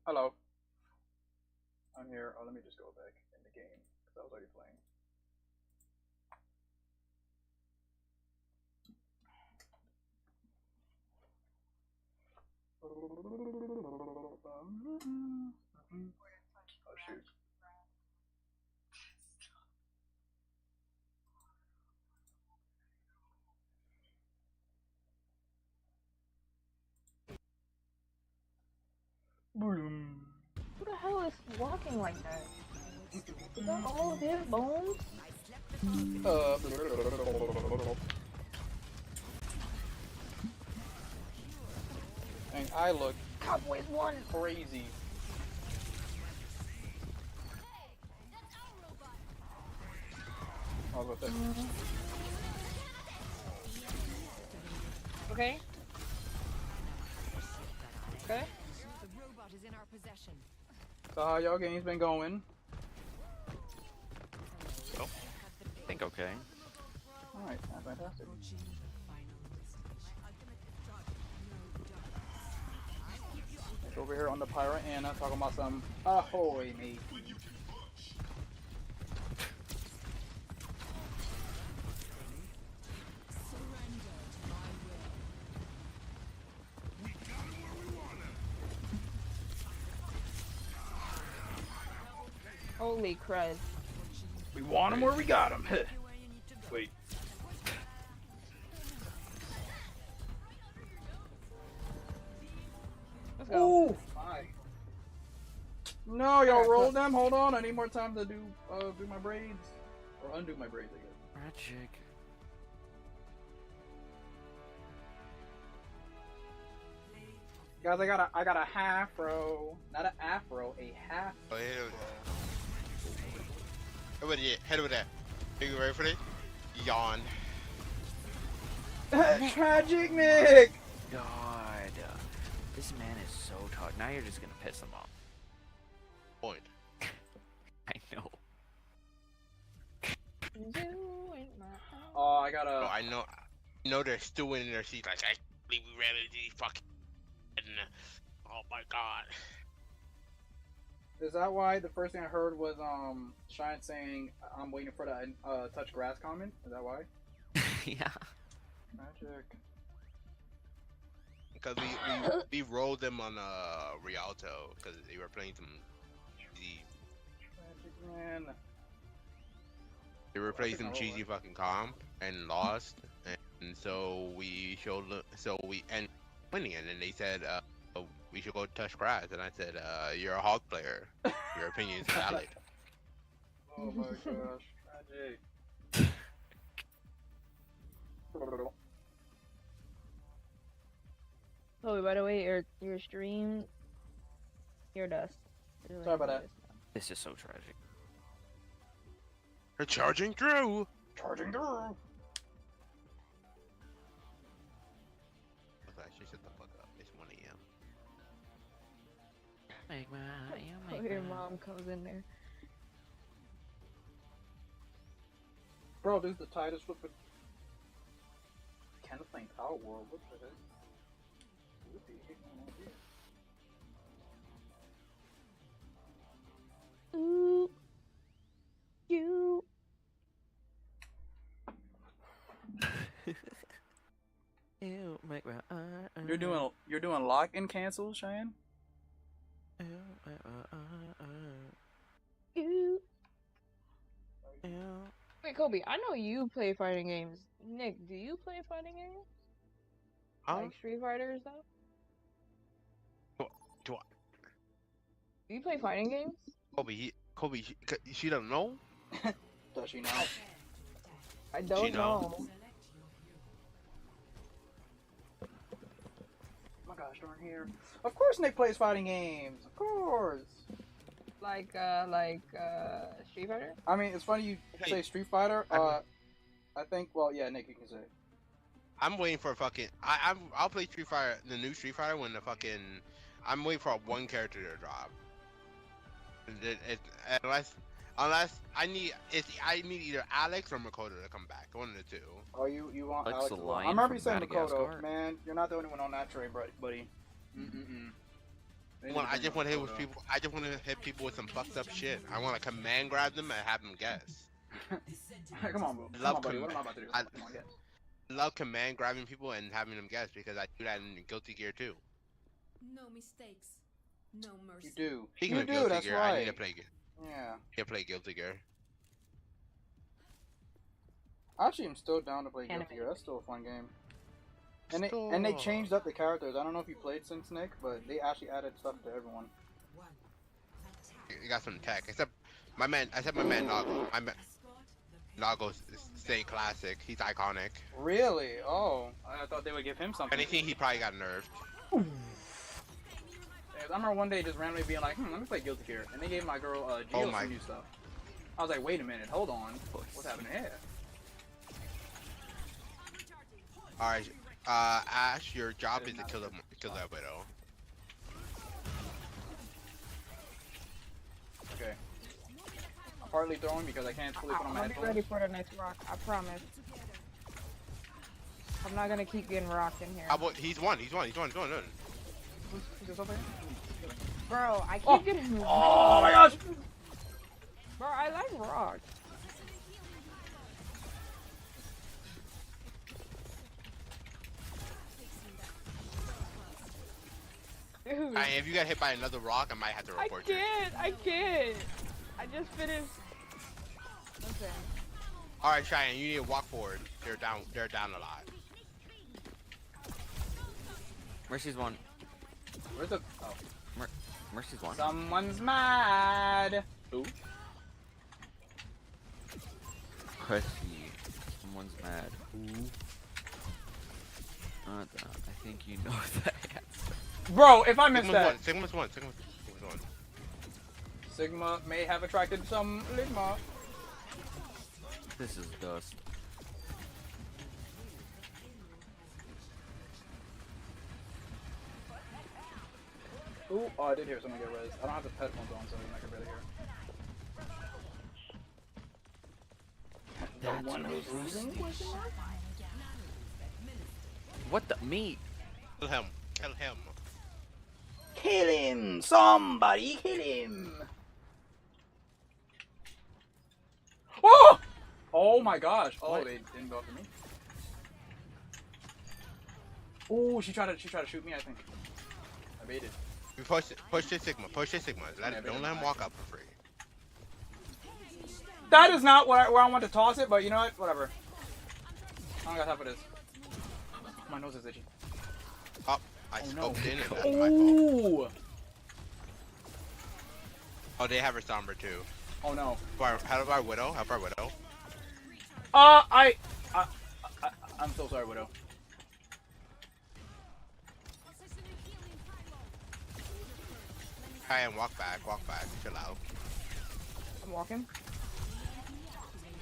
Hello. I'm here. Oh, let me just go back in the game because I was already playing. Oh shoot. Boom. Who the hell is walking like that? Is that all of his bones? Uh. And I look Cowboys won! crazy. I was about to say. Okay. Okay. The robot is in our possession. So how y'all games been going? Oh, I think okay. Alright, fantastic. Over here on the Pirate Anna talking about some ahoy mate. Holy crud. We want him where we got him. Wait. Let's go. Ooh! Hi. No, y'all rolled them. Hold on, I need more time to do my braids or undo my braids. I guess. Magic. Guys, I got a halfro, not an afro, a half. Oh, head over there. Are you ready for this? Yawn. Tragic Nick. God, this man is so tough. Now you're just gonna piss him off. Point. I know. Oh, I gotta. Oh, I know they're still in their seats. Like, I believe we ran into these fucking. Oh my god. Is that why the first thing I heard was Shine saying I'm waiting for that touch grass comment? Is that why? Yeah. Magic. Because we rolled them on Rialto because they were playing some cheesy. Magic man. They were playing some cheesy fucking comp and lost, and so we showed and winning it, and they said we should go touch grass, and I said you're a hog player. Your opinion is valid. Oh my gosh, tragic. Oh, by the way, your stream, your dust. Sorry about that. This is so tragic. They're charging through. Charging through. Okay, I should shut the fuck up. It's 1 a.m. Make my, you Oh, make your my- mom comes in there. Bro, this is the tightest flipping. Kind of playing Power World. What the heck? What the heck going on here? Ooh. You. You make my, You're doing lock and cancel, Cheyenne? you, You. you. Wait, Kobe, I know you play fighting games. Nick, do you play fighting games? Huh? Like Street Fighter and stuff? Do I? Do you play fighting games? Kobe, she don't know. Does she now? I don't know. Oh my gosh, darn here. Of course Nick plays fighting games. Of course. Like Street Fighter? I mean, it's funny you say Street Fighter. I think, well, yeah, Nick, you can say. I'm waiting for fucking. I'll play Street Fighter, the new Street Fighter, when the fucking. I'm waiting for one character to drop. Unless I need either Alex or Makoto to come back. One of the two. Oh, you want Alex Alex? the as well. Lion I remember you from saying Makoto. Madagascar. Man, you're not the only one on that train, buddy. I just want to hit with people. I just want to hit people with some fucked up shit. I want to command grab them and have them guess. Come on, bro. I Come love on, buddy. What am I about to do? Come on, guess. love command grabbing people and having them guess because I do that in Guilty Gear too. No mistakes. No mercy. You do. Speaking You of do. Guilty That's Gear, right. I need to play. Yeah. Can't play Guilty Gear. Actually, I'm still down to play Guilty Anime. Gear. That's still a fun game. And they changed up the characters. I don't know if you played since Nick, but they actually added stuff to everyone. You got some tech. Except my man Nago. Nago stay classic. He's iconic. Really? Oh, I thought they would give him If something. anything, he probably got nerfed. Yeah, I remember one day just randomly being like, let me play Guilty Gear. And they gave my girl Geo Oh my- some new stuff. I was like, wait a minute, hold on. What's happening here? Alright, Ash, your job is to kill the widow. Okay. I'm partly throwing because I can't fully put on my I'll be headphones. ready for the next rock. I promise. I'm not gonna keep getting rocked in here. He's one. He's doing. Is this over here? Bro, I keep Oh. getting Oh my gosh! Bro, I like rock. Dude, If you get hit by another rock, I might have to I report you. can't. I just finished. Okay. Alright, Cheyenne, you need to walk forward. They're down a lot. Mercy's one. Where's the... Oh. Mercy's one. Someone's mad! Who? Mercy. Someone's mad. Who? I think you know that answer. Bro, if I missed that... Sigma's one. Sigma may have attracted some Ligma. This is dust. Ooh, oh, I did hear someone get res. I don't have the headphones on, so I can barely hear. That's one who's losing? What the meat? Kill him. Kill him! Somebody kill him! Oh! Oh my gosh! Oh, What? they didn't go after me. Oh, she tried to shoot me. I think. I baited. You push the Sigma. Don't let him walk up for free. That is not where I want to toss it, but you know what? Whatever. I don't got time for this. My nose is itchy. Oh, I no. scoped in and that's my fault. Oh! Oh, they have her somber too. Oh no. How about Widow? I'm so sorry, Widow. Cheyenne, walk back. Chill out. I'm walking.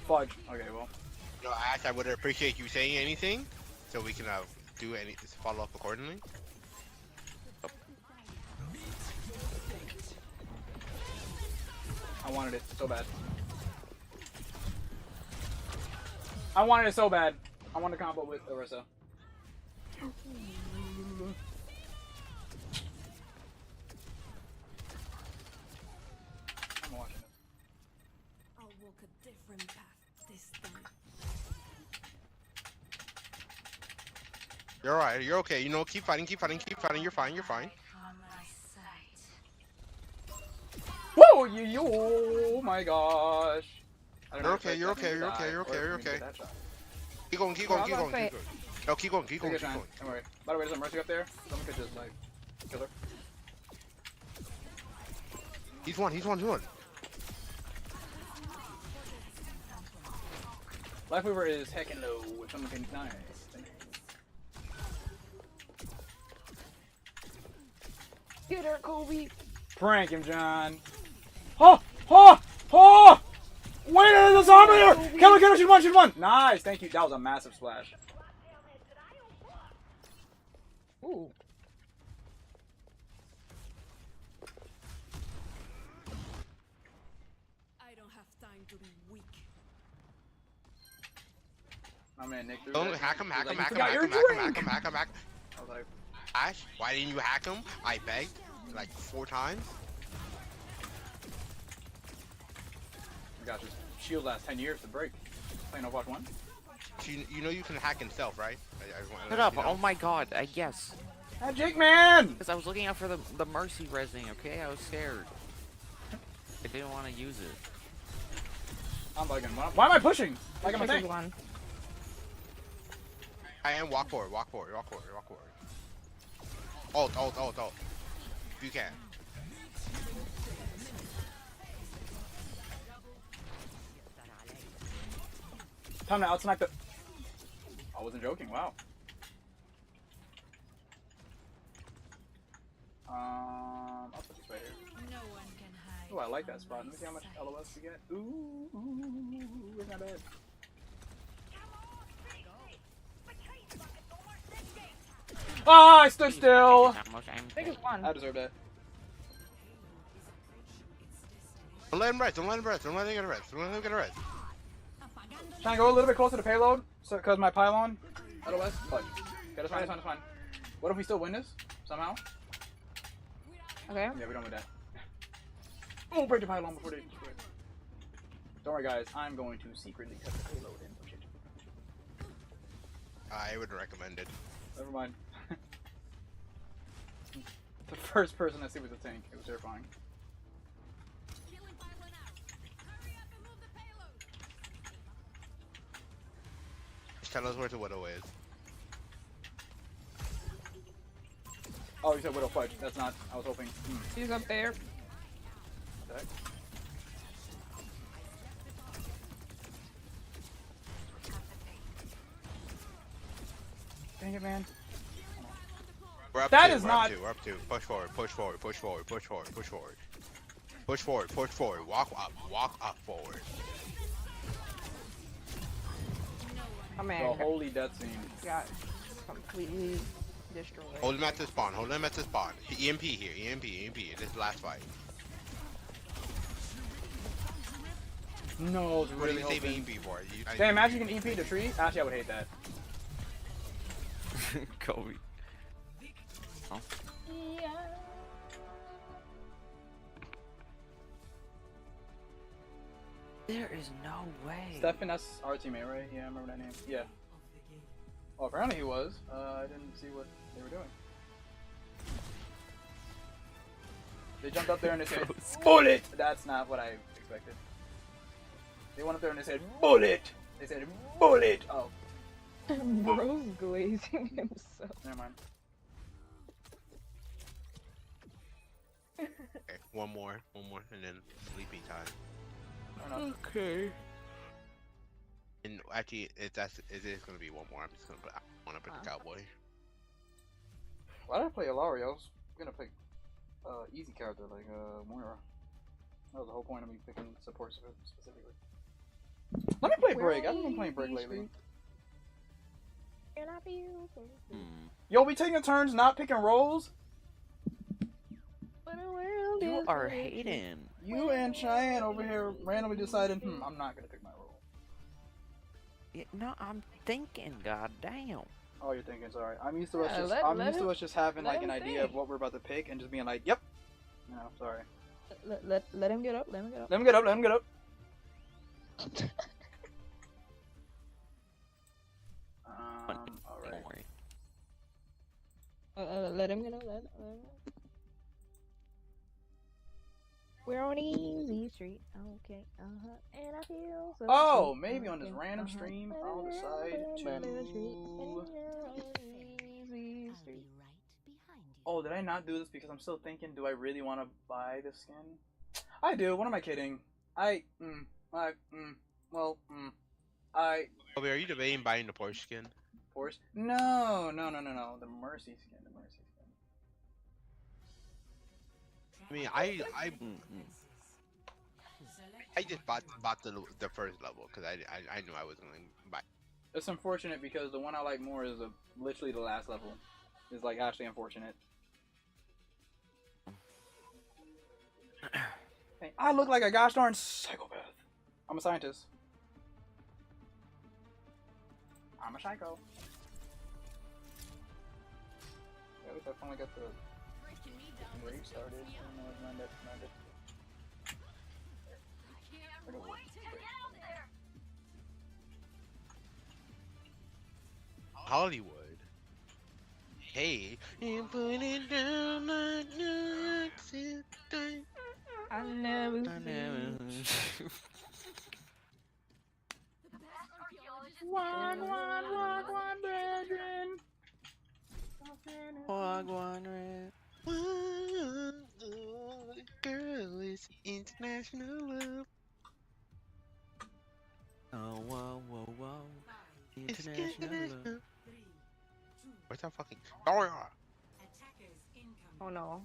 Fudge. Okay, well. No, Ash, I would appreciate you saying anything, so we can follow up accordingly. I wanted it so bad. I wanted it so bad. I want to combo with Orisa. I'm watching it. I'll walk a different path this time. You're alright. You're okay. You know, keep fighting. You're fine. Whoa! Oh my gosh. I don't know if I You're expected okay. him You're to die or okay. if we can get that shot. Keep going. No, keep going. Take your time. Don't worry. By the way, there's a Mercy up there. Someone could just, like, kill her. He's one. Life Weaver is heckin' low if someone can. Nice. Get her, Kobe. Prank him, John. Oh! Wait, there's a zombie here! Kill her, shoot one! Nice, thank you. That was a massive splash. Ooh. I don't have time to be weak. My man Nick threw Don't that. hack him. I was like, Ash, why didn't you hack him? I begged. like 4 times. Oh my gosh, this shield lasts 10 years to break. Playing Overwatch 1? So you know you can hack in stealth, right? I just wanna Shut let up! you know. Oh my god! Yes. Magic Man! Because I was looking out for the mercy resing. Okay, I was scared. I didn't want to use it. I'm bugging. Why am I pushing? Like I'm a This is tank. one. I am walk forward, walk forward, walk forward, walk forward. Ult. If you can. Time to outsnipe the. I wasn't joking. Wow. I'll put this right here. No one can hide. Oh, I like that spot. Let me see how much LOS we get. Ooh, it's not bad. Ah, I stood still. How much I'm I think it's one. I deserve that. Don't let him rest, don't let him rest, don't let him get a rest, don't let him get a rest. Trying to go a little bit closer to payload, so because my pylon. LOS, fudge. Okay, that's fine, that's fine, that's fine. What if we still win this somehow? Okay. Yeah, we don't win that. Oh, break the pylon before they destroy it. Don't worry, guys. I'm going to secretly cut the payload and push it. I would recommend it. Never mind. The first person I see was a tank. It was terrifying. Killing pylon out. Hurry up and move the payload. Just tell us where the Widow is. Oh, you said Widow Fudge. That's not. I was hoping. She's up there. Okay. Dang it, man. We're up That two, is we're not- up 2, we're up 2. Push forward, push forward, push forward, push forward, push forward. Push forward, push forward, walk up forward. Oh The man, holy death scene. got completely destroyed. Hold him at the spawn, hold him at the spawn. EMP here, EMP, this is the last fight. No, I was What do really you save hoping. EMP for? Damn, imagine you can EP the tree. Actually, I would hate that. Kobe. Oh. Yeah. There is no way. Stefan, that's our teammate, right? Yeah, I remember that name. Yeah. Well, apparently he was. I didn't see what they were doing. They jumped up there and they said, "Bullet!" That's not what I expected. They went up there and they said, "Bullet!" They said, "Bullet!" Oh, Bro's glazing himself. never mind. Okay, one more, and then sleepy time. Fair enough. Okay. And actually, it is gonna be one more. I'm just gonna put the cowboy. Why did I play Alaria? I was gonna pick easy character like Moira. That was the whole point of me picking support specifically. Let me play Brig. I haven't been playing Brig lately. And I feel so good. Yo, we taking turns not picking roles? But the world You is are raging. hating. You and Cheyenne over here randomly decided, I'm not gonna pick my role. Yeah, no, I'm thinking. Goddamn. Oh, you're thinking, sorry. I'm used to us Yeah, just, let used to him- us just having let like an him idea of think. what we're about to pick and just being like, yep. No, sorry. Let him get up. Let him get up. Let him get up. Let him get up. Alright. Don't worry. Let him get up. Let him get up. We're on easy street. Okay. And I feel so Oh, good. maybe on this Okay, random stream, I'll decide to. Oh, did I not do this because I'm still thinking, do I really want to buy this skin? I do. What am I kidding? Kobe, are you debating buying the Porsche skin? Force? No. The Mercy skin. The Mercy skin. I mean, I just bought the first level because I knew I was going to buy. It's unfortunate because the one I like more is literally the last level. It's like actually unfortunate. Hey, I look like a gosh darn psychopath. I'm a scientist. I'm a psycho. Yeah, at least I finally got the knocking me down Where was you started? you. No, it's not that. Not that. Can't wait to get out there. Hollywood. Hey, you put it down like New York City. I never. I never. One, brethren. Wagwan red. Girl, it's international love. Oh, whoa, whoa, whoa. It's International love. international. Where's that fucking? Oh yeah. Oh no.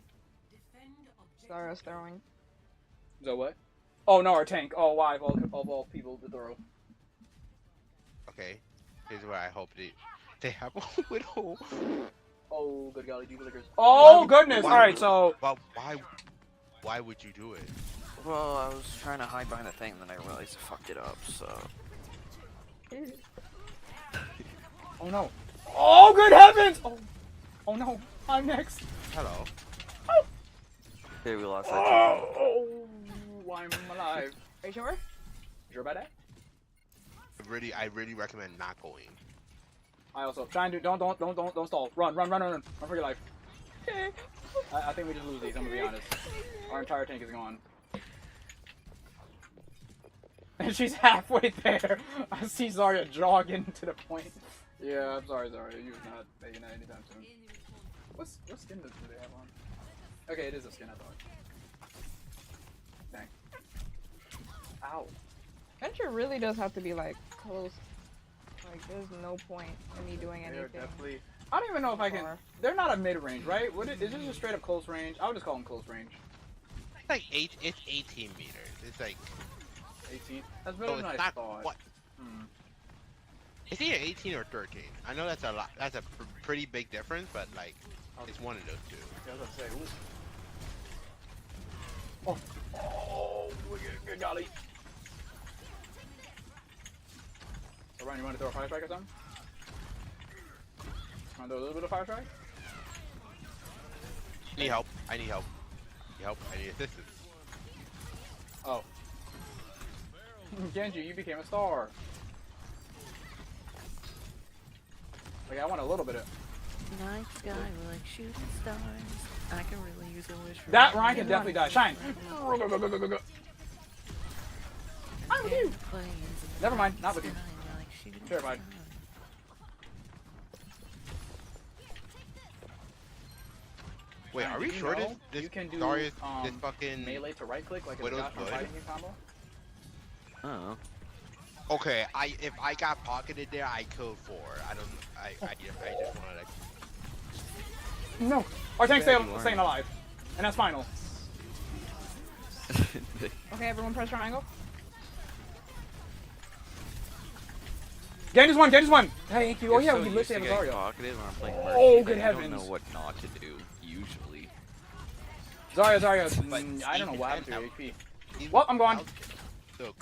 Zara's throwing. So what? Oh no, our tank. Oh, why of all people to throw? Okay, here's what I hope they have a widow. Oh, good golly, deep lickers. Oh goodness! Why- All right, so Well, why would you do it? Well, I was trying to hide behind the thing, and then I realized I fucked it up, so. oh no. Oh good heavens! Oh no, I'm next. Hello. Okay, we lost that. Oh, I'm alive. Are you sure? Sure about that? I really recommend not going. I also try and do. Don't stall. Run for your life. I think we just lose these. I'm gonna be honest. Our entire tank is gone. And she's halfway there. I see Zarya jogging to the point. Yeah, I'm sorry, Zarya. You're not making that anytime soon. What skin do they have on? Okay, it is a skin, I thought. Dang. Ow. Venture really does have to be like close. Like there's no point in me doing They're anything. definitely. I don't even know if I can. They're not a mid range, right? Is this just straight up close range? I would just call them close range. It's like it's 18 meters. It's like 18. That's so better it's than I not thought. what. Hmm. It's either 18 or 13. I know that's a lot. That's a pretty big difference, but like it's one of those two. Yeah, I was about to say. Ooh. Oh, good golly. So, Ryan, you want to throw a fire strike or something? Want to throw a little bit of fire strike? Need help. I need help. Need help. I need assistance. Oh. Genji, you became a star. Like, I want a little bit of. Night sky like shooting stars. I can really use a wish for That Ryan can definitely die. Shine. I'm with you. Never mind, not with you. Terrified. Wait, Ryan, are we did you sure know this you can do this fucking melee to right click like it's Widow's got from Blood? fighting game combo? Oh. Okay, if I got pocketed there, I killed 4. I just wanna like. No. Our tank's Yeah, you staying are. alive. And that's final. Okay, everyone press triangle. Genji's one. Thank you. Oh You're yeah, so we used literally to have getting Zarya. pocketed when I'm playing Oh, Mercy good that heavens. I don't know what not to do, usually. Zarya. But I don't know Steve, what happened to your I'm- HP. Even Well, I'm gone. without- So,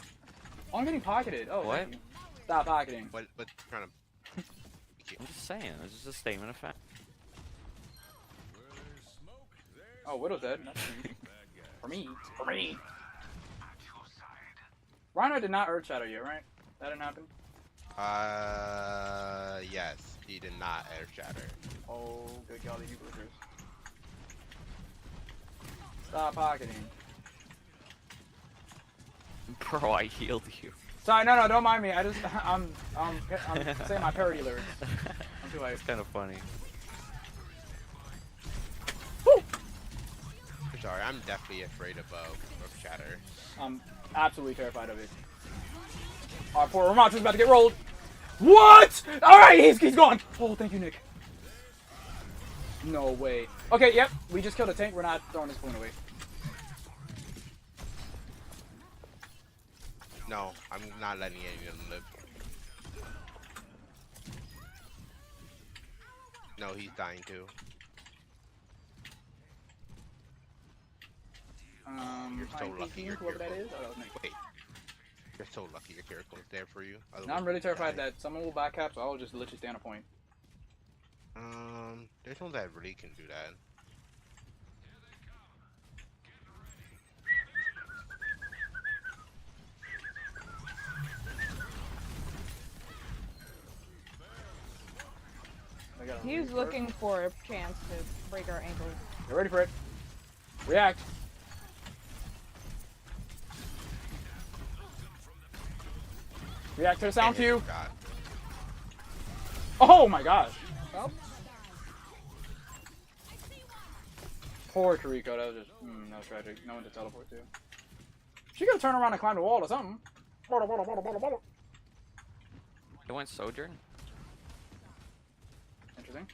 Oh, I'm getting pocketed. Oh, What? thank you. Stop pocketing. but trying to. I'm just saying, it's just a statement of fact. Oh, Widow's dead. That's for me. For me. Rhino did not Earth Shadow you, right? That didn't happen? Yes, he did not air shatter. Oh, good golly, you blizzards. Stop pocketing. Bro, I healed you. Sorry, no, don't mind me. I'm saying my parody lyrics. I'm too late. It's kind of funny. Woo! I'm sorry, I'm definitely afraid of shatter. I'm absolutely terrified of it. Our poor Ramon's about to get rolled. What? Alright, he's gone. Oh, thank you, Nick. No way. Okay, yep. We just killed a tank. We're not throwing this point away. No, I'm not letting any of them live. No, he's dying too. You're so Fine, lucky your whoever that Kiriko- is. Oh, that was Nick. Wait, you're so lucky your Kiriko is there for you. Now I'm really Otherwise, terrified die. that someone will back cap, so I'll just literally stay on a point. There's no that really can do that. He's looking for a chance to break our ankles. Get ready for it. React. React to the sound cue. God. Oh my gosh. Well, Poor Toriko. That was just, that was tragic. No one to teleport to. She could have turned around and climbed the wall or something. It went Sojourn? Interesting.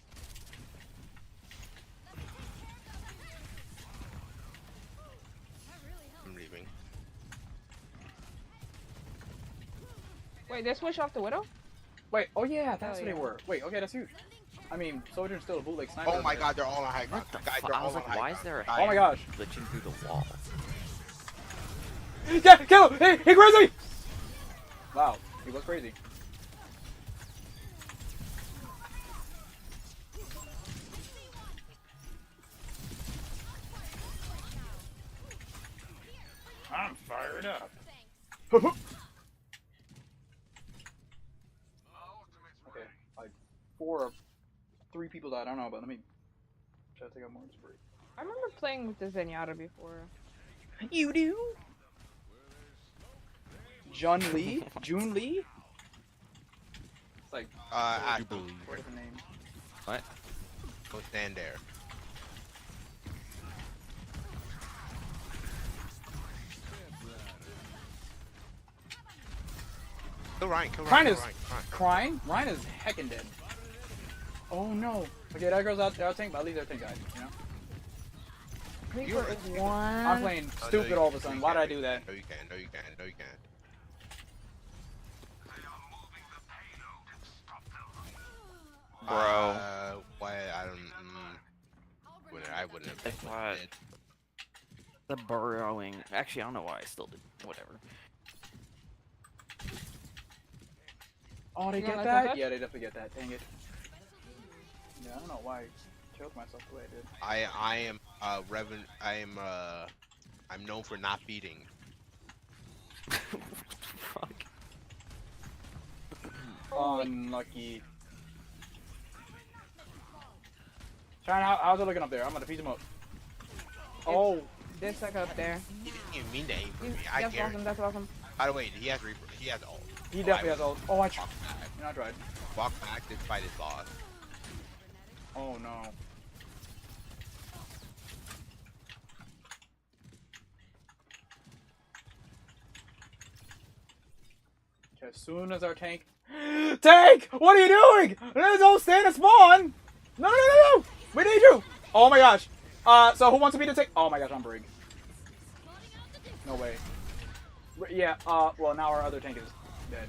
I'm leaving. wait, they switched off the Widow? Wait, oh yeah, that's Oh, what yeah. they were. Wait, okay, that's huge. I mean, Sojourn's still a bootleg sniper. Oh my but- god, they're all on high ground. What the Guys, fuck? they're I was all on like, high why is ground. there a Guys, Oh my gosh. glitching through the wall? Yeah, kill him! Hey, Grizzly! Wow, he was crazy. I'm fired up. Okay, like 3 people died. I don't know, but let me try to take out more spree. I remember playing with the Zenyatta before. You do? Jun Lee? Jun Lee? It's like, Ashley, what's the name? What? don't stand there. Kill Ryan, kill Ryan, Ryan kill is Ryan. crying? Ryan is heckin' dead. Oh no. Okay, that goes out tank, but at least their tank died, you know? Creeper is one. I'm playing Oh, no, stupid you- all of a no, sudden. you Why did I can't. do that? No, you can't. No, you can't. No, you can't. Bro. Why? I don't. I wouldn't have. I thought the burrowing. Actually, I don't know why I still did. Whatever. Oh, they You get don't like that? that? Yeah, they definitely get that. Dang it. Yeah, I don't know why I killed myself the way I did. I am I'm known for not beating. Fuck. Unlucky. China, how's it looking up there? I'm gonna piece him up. Oh, This sucker up there. He didn't even mean to aim for me. I That's guarantee. awesome, that's awesome. By the way, he has Reaper. He has ult. he definitely has ult. Oh, I tried. Walk back. You know, I tried. Walk back. This fight is lost. Oh no. As soon as our tank. Tank! What are you doing? Don't stand and spawn! No, no, no, no, no! We need you! Oh my gosh. So who wants me to take? Oh my gosh, I'm Brig. No way. Yeah, well now our other tank is dead.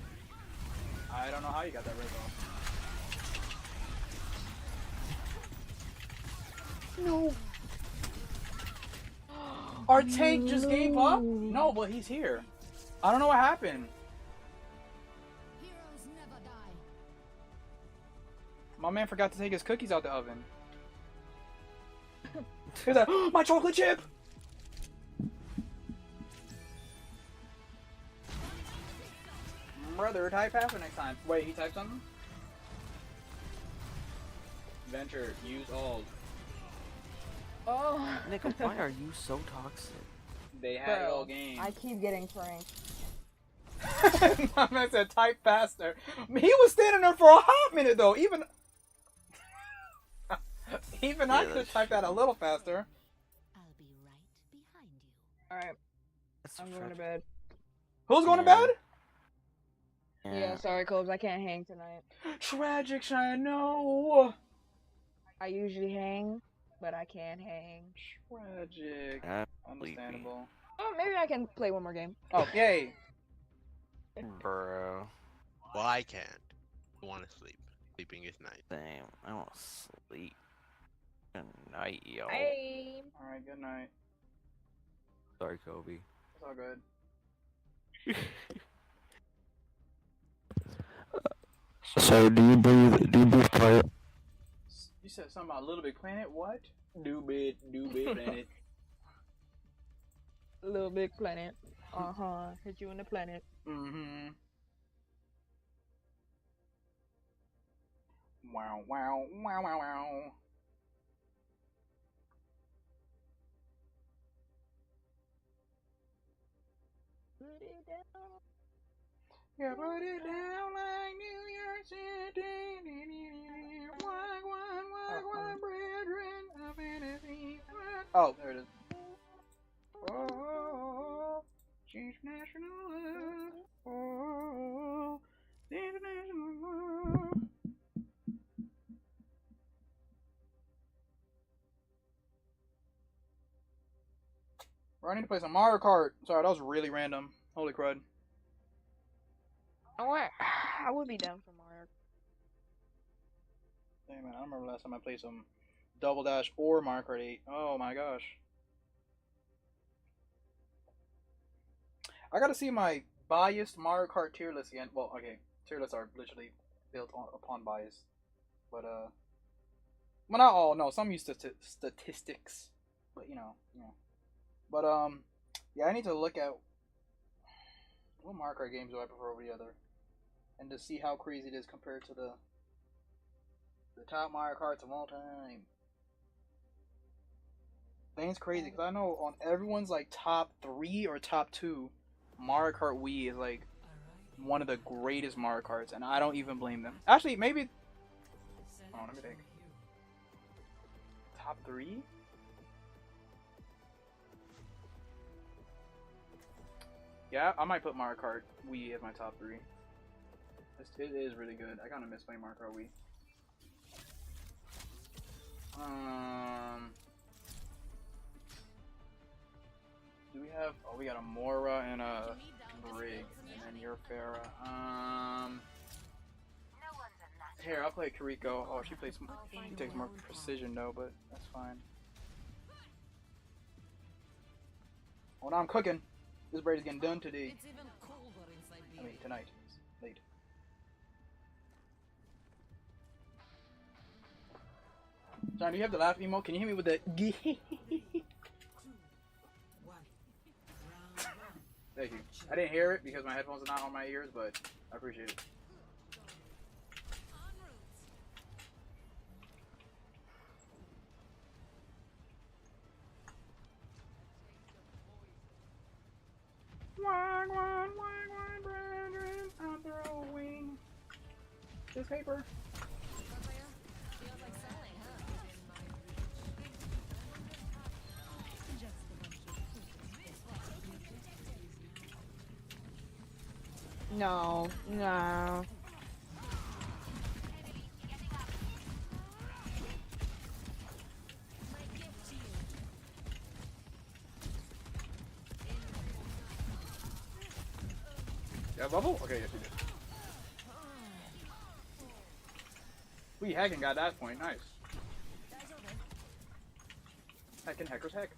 I don't know how you got that rig off. No. Our tank just gave up? No, but he's here. I don't know what happened. Heroes never die. My man forgot to take his cookies out the oven. He's like, oh, my chocolate chip! Brother, type faster next time. Wait, he typed something? Venture, use all. Oh. Nick, why are you so toxic? They had it all Bro, game. I keep getting pranked. My man said type faster. He was standing there for a hot minute though. Even even I Yeah, could that's type that a little faster. I'll be right behind you. Alright, That's I'm going to fuck- bed. Who's going to Yeah. bed? Yeah, sorry, Cobes, I can't hang tonight. Tragic, Cheyenne. No. I usually hang, but I can't hang. Tragic. That's Understandable. Oh, maybe I can play one more game. Oh, yay. Bro. Well, I can't. I want to sleep. Sleeping is nice. Damn, I want to sleep. Good night, yo. Hey. All right. Good night. Sorry, Kobe. It's all good. So do you breathe fire? You said something about Little Big Planet. What? Do big planet. Little Big Planet. Uh-huh. Hit you in the planet. Mm-hmm. wow, wow, wow, wow, wow. Put it down. Yeah, put it down like New York City. Wag, brethren, a fantasy. Oh, there it is. Oh, she's national love. Oh, international love. Bro, I need to play some Mario Kart. Sorry, that was really random. Holy crud. What? I would be down for Mario. Dang, man, I don't remember last time I played some Double Dash or Mario Kart 8. Oh my gosh. I gotta see my biased Mario Kart tier list again. Well, okay, tier lists are literally built upon bias. But, well, not all. No, some use statistics. But, you know. But, yeah, I need to look at what Mario Kart games do I prefer over the other. And to see how crazy it is compared to the top Mario Karts of all time. Thing's crazy because I know on everyone's like top 3 or top 2, Mario Kart Wii is like one of the greatest Mario Karts, and I don't even blame them. Actually, maybe. Oh, let me think. Top 3? Yeah, I might put Mario Kart Wii as my top 3. It is really good. I kind of miss playing Mario Kart Wii. Do we have? Oh, we got a Mora and a Brig, and then you're Farah. Here, I'll play Kiriko. Oh, she takes more precision though, but that's fine. Oh, now I'm cooking. This bread is getting done today. It's even colder inside the I mean, tonight. It's late. John, do you have the laugh emote? Can you hit me with the Thank you. I didn't hear it because my headphones are not on my ears, but I appreciate it. Wag, brethren, I'm throwing this paper. No, no. Yeah, bubble? Okay, yes, you did. We hacking got that point. Nice. Hacking, hackers, hack.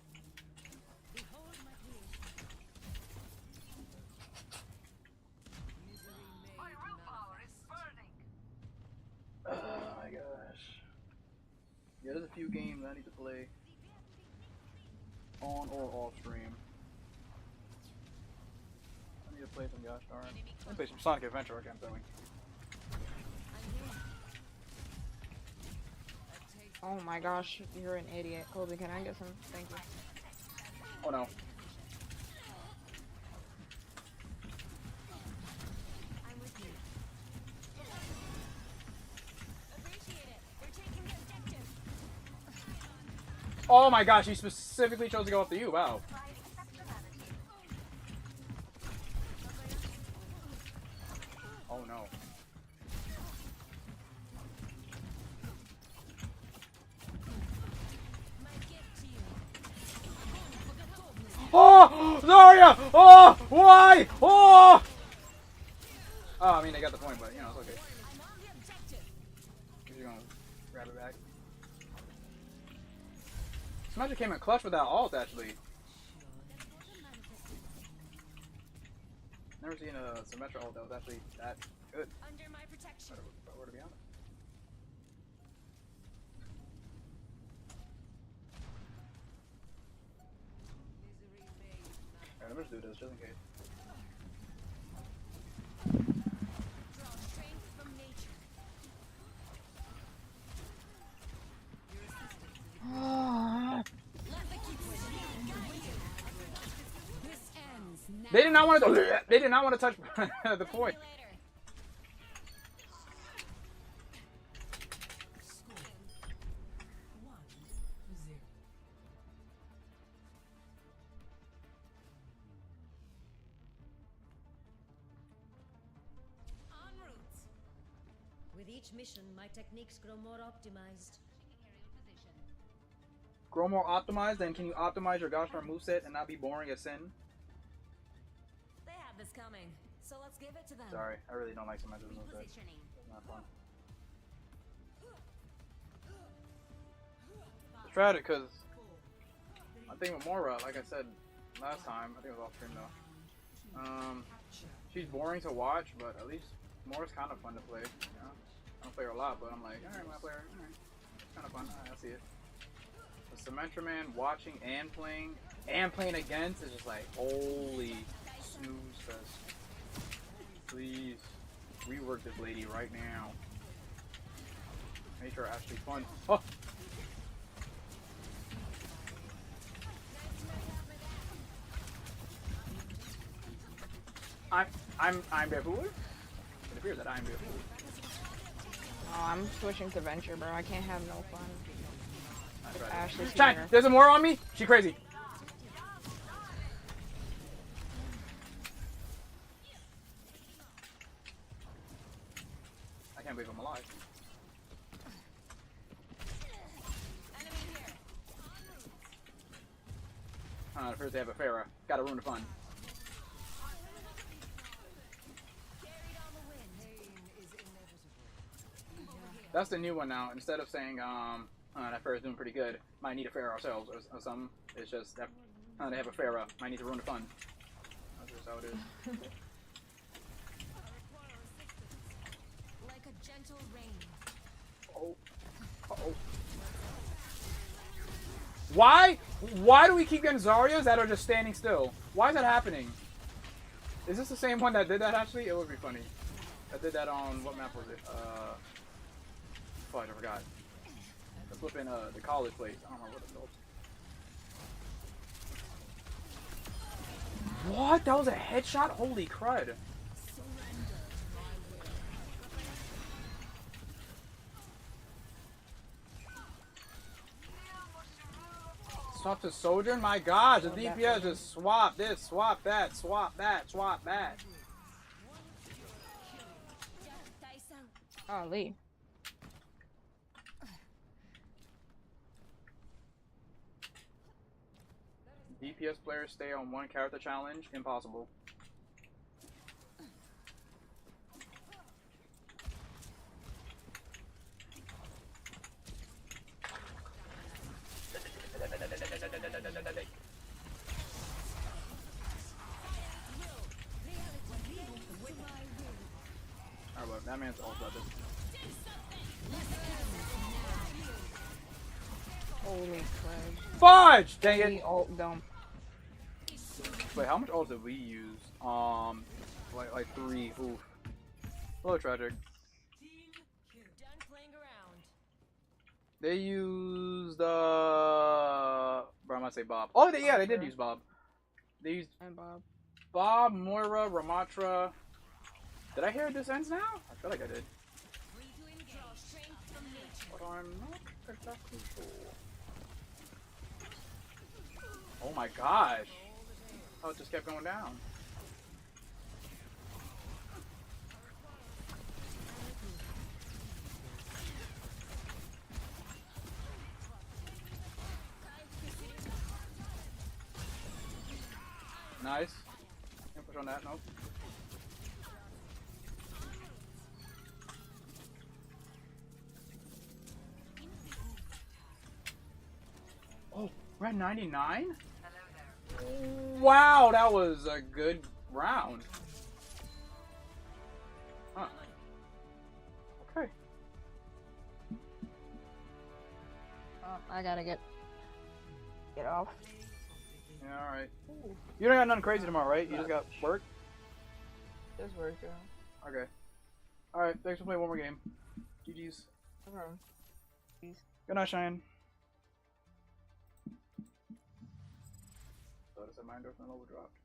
Oh my gosh. Yeah, there's a few games I need to play on or off stream. I need to play some gosh darn. I need to play some Sonic Adventure again, going. Oh my gosh, you're an idiot. Colby, can I get some? Thank you. Oh no. I'm with you. Appreciate it. They're taking the objective. Oh my gosh, he specifically chose to go after you. Wow. Oh no. Oh, Zarya! Oh, why? Oh! Oh, I mean, they got the point, but you know, it's okay. I'm on the objective. You're gonna grab it back. Smasher came in clutch with that ult, actually. Never seen a Symmetra ult that was actually that good. Under my protection. If I were to be honest. Alright, let's do this just in case. Draw strength from nature. They did not want to. They did not want to touch the point. En route. With each mission, my techniques grow more optimized. Grow more optimized, then can you optimize your gosh darn moveset and not be boring as sin? They have this coming, so let's give it to them. Sorry, I really don't like some of those movesets. Repositioning. It's not fun. It's tragic because I think with Mora, like I said last time, I think it was off stream though. She's boring to watch, but at least Mora's kind of fun to play. You know? I don't play her a lot, but I'm like, alright, when I play her, alright, it's kind of fun. I see it. The Symmetra Man watching and playing against is just like, holy snooze fest. Please rework this lady right now. Make her actually fun. Oh. I'm the fool. It appears that I'm the fool. Oh, I'm switching to Venture, bro. I can't have no fun. With Ashley's Shine! here. There's a Mora on me. She crazy. I can't believe I'm alive. First they have a Pharah. Gotta ruin the fun. That's the new one now. Instead of saying, that Pharah's doing pretty good, might need a Pharah ourselves or something. It's just that they have a Pharah, might need to ruin the fun. That's just how it is. Like a gentle rain. Oh. Uh-oh. Why do we keep getting Zaryas that are just standing still? Why is that happening? Is this the same one that did that actually? It would be funny. I did that on, what map was it? Fudge, I forgot. The flipping, the college place. I don't remember what it's called. What? That was a headshot? Holy crud. Swap to Sojourn? My gosh, the DPS just swap this, swap that, swap that, swap that. Oh, Lee. DPS players stay on one character challenge? Impossible. Alright, well, that man's all about this. Holy crap. Fudge! Dang it! Ult them. Wait, how much ult did we use? Like 3. Oof. A little tragic. Done playing around. They used bro, I'm gonna say Bob. Oh, they did use Bob. They used And Bob. Bob, Moira, Ramatra. Did I hear this ends now? I feel like I did. Free to enjoy strength from nature. But I'm not exactly sure. Oh my gosh. Oh, it just kept going down. Nice. Can't push on that, nope. Oh, we're at 99? Wow, that was a good round. Huh. Okay. I gotta get off. Yeah, alright. You don't got nothing crazy tomorrow, right? You just got work? Just work, yeah. Okay. Alright, thanks for playing one more game. GG's. No problem. Good night, Cheyenne. So does my endorphin level dropped?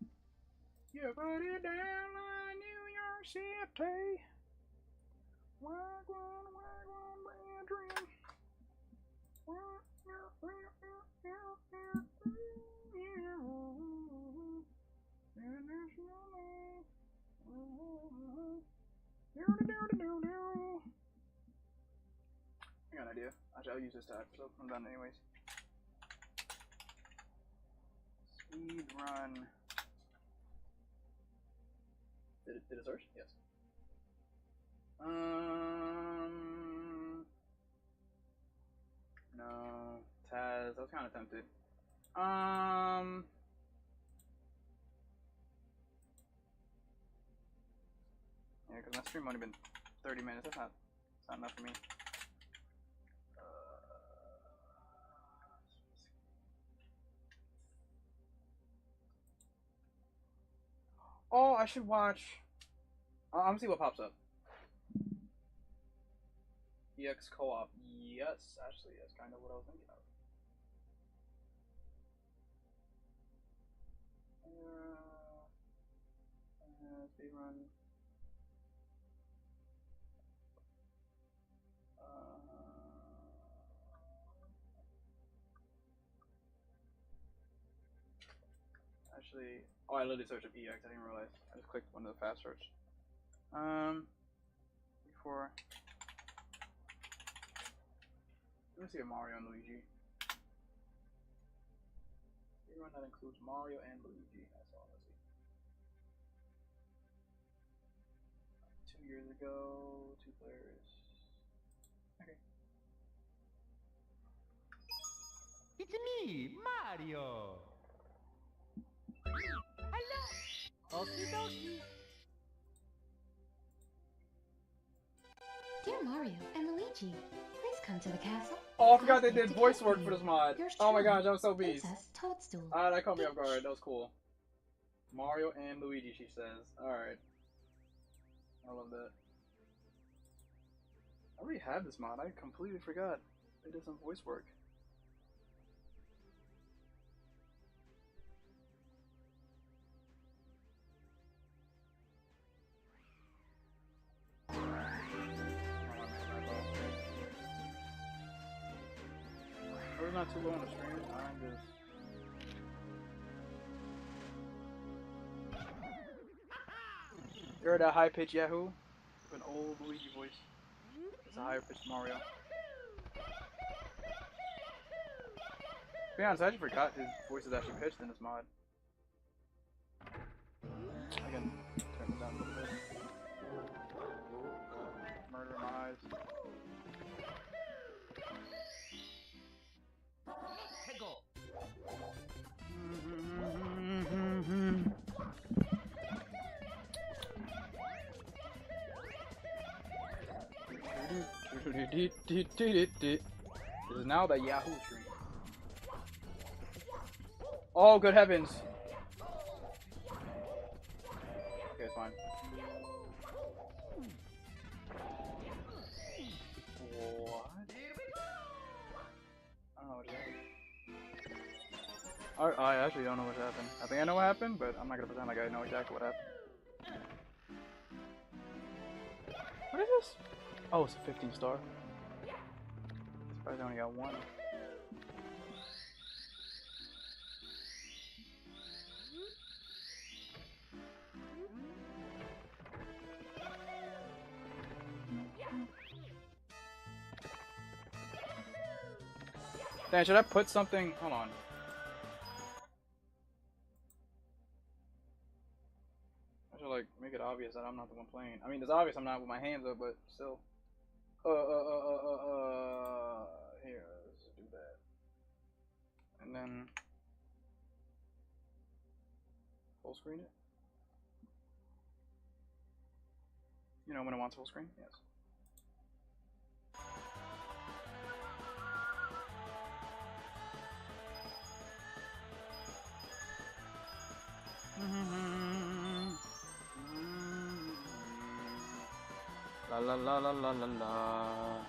You put it down like New York City. Wagwan, brethren. I got an idea. Actually, I'll use this tag, so I'm done anyways. Speed run. Did it search? Yes. No. Taz. I was kind of tempted. Yeah, because my stream only been 30 minutes. That's not enough for me. Oh, I should watch. I'm gonna see what pops up. EX co-op. Yes, actually, that's kind of what I was thinking of. Speedrun. Actually, oh, I literally searched up EX. I didn't realize. I just clicked one of the fast search. Before. Let me see a Mario and Luigi. Speedrun that includes Mario and Luigi. That's all. Let's see. 2 years ago, 2 players. Okay. It's me, Mario. Hello. Okie dokie. Dear Mario and Luigi, please come to the castle. Oh, I forgot they did voice work for this mod. Oh my gosh, I was so beast. Princess Toadstool. That caught me off guard. That was cool. Mario and Luigi, she says. Alright. I love that. I already have this mod. I completely forgot. They did some voice work. We're not too low on the stream. I'm just. You heard that high pitched Yahoo? With an old Luigi voice. It's a higher pitched Mario. To be honest, I actually forgot his voice is actually pitched in this mod. I can turn it down a little bit. Murder in my eyes. This is now the Yahoo stream. Oh, good heavens. Okay, it's fine. What? I don't know what happened. I actually don't know what happened. I think I know what happened, but I'm not gonna pretend like I know exactly what happened. What is this? Oh, it's a 15 star. Surprised I only got one. Dang, should I put something? Hold on. I should like make it obvious that I'm not the one playing. I mean, it's obvious I'm not with my hands up, but still. Here, let's do that. And then full screen it. You know when I want full screen? Yes. La la la la la la la.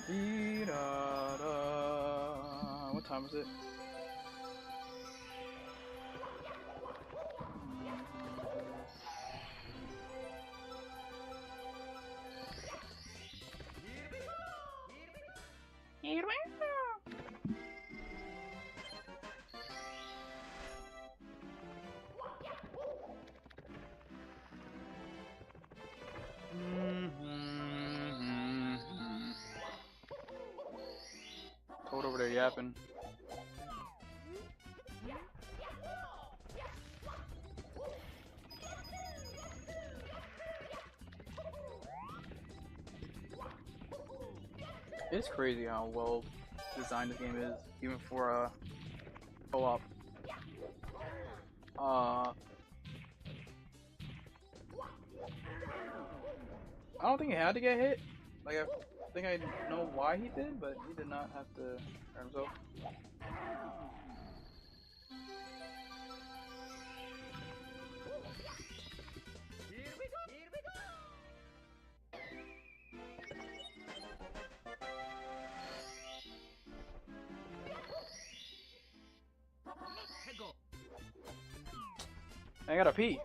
Dee da da. What time is it? Toad over there yapping. It's crazy how well designed this game is, even for co-op. I don't think he had to get hit. Like, I think I know why he did, but he did not have to hurt himself. I gotta pee.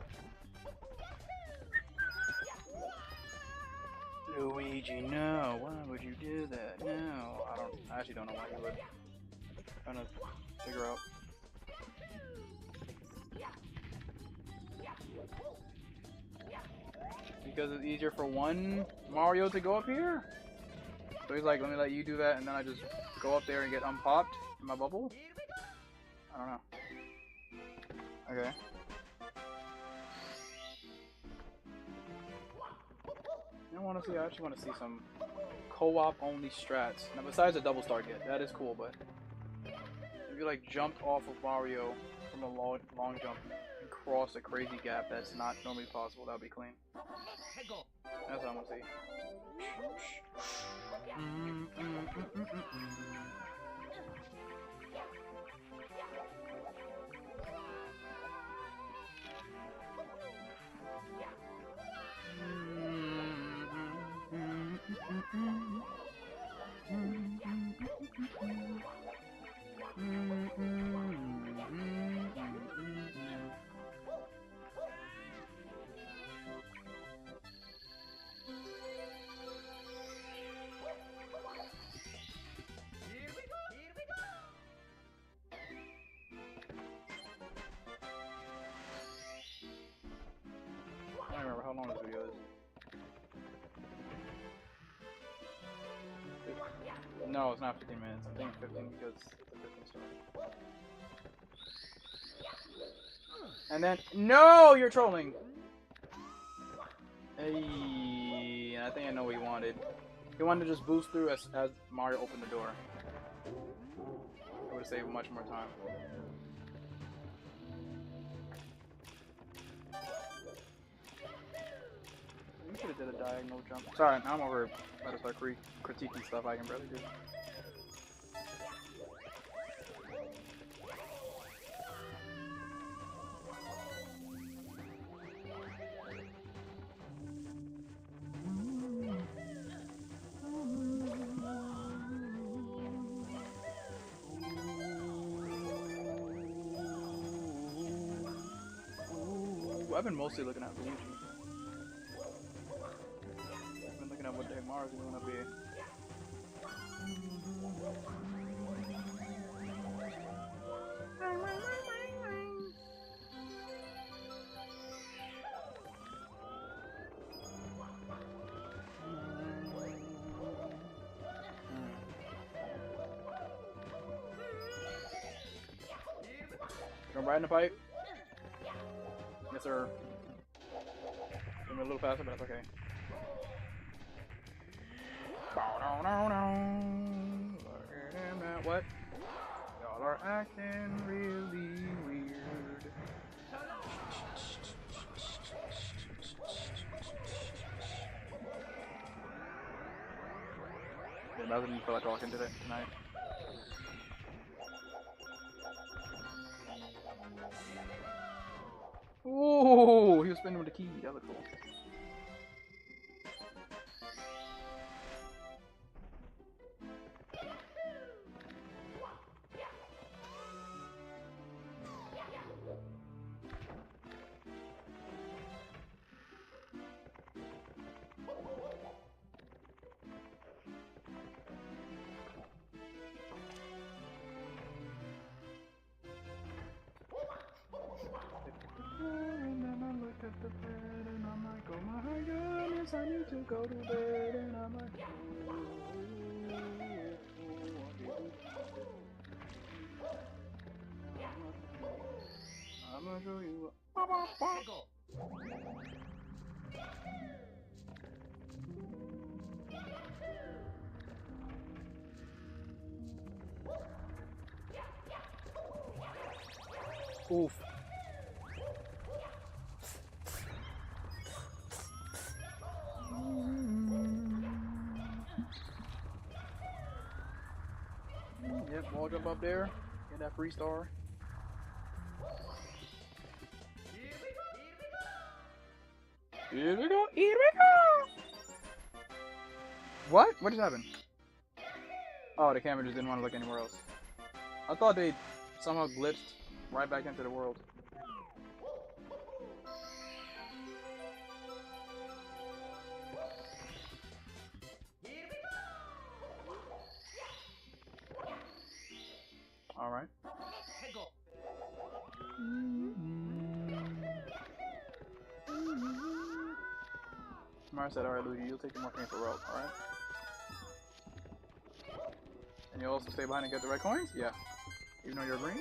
Luigi, no. Why would you do that? No. I actually don't know why you would. I'm trying to figure out. Because it's easier for one Mario to go up here? So he's like, let me let you do that, and then I just go up there and get unpopped in my bubble? I don't know. Okay. I actually want to see some co-op only strats. Now besides the double star get, that is cool, but if you like jumped off of Mario from a long jump and cross a crazy gap that's not normally possible, that would be clean. That's what I want to see. I don't remember how long this video is. No, it's not 15 minutes. I'm thinking 15 because it's a 15 star. And then, no, you're trolling. Hey, I think I know what he wanted. He wanted to just boost through as Mario opened the door. It would have saved much more time. You should have did a diagonal jump. Sorry, now I'm over. Let us start critiquing stuff I can barely do. I've been mostly looking at Luigi. I've been looking at what day Mario's gonna be. Jump right in the pipe. Yes, sir. Give me a little faster, but that's okay. What? Y'all are acting really weird. Yeah, that didn't feel like talking today tonight. Ooh, he was spinning with the key. That looked cool. guess I need to go to bed and I'm like, I'm gonna show you. Oof. Yep, wall jump up there. Get that free star. Here we go! Here we go! What? What just happened? Oh, the camera just didn't want to look anywhere else. I thought they somehow glitched right back into the world. Alright. Mara said, alright, Luigi, you'll take the more painful route, alright? And you'll also stay behind and get the red coins? Yeah. Even though you're green?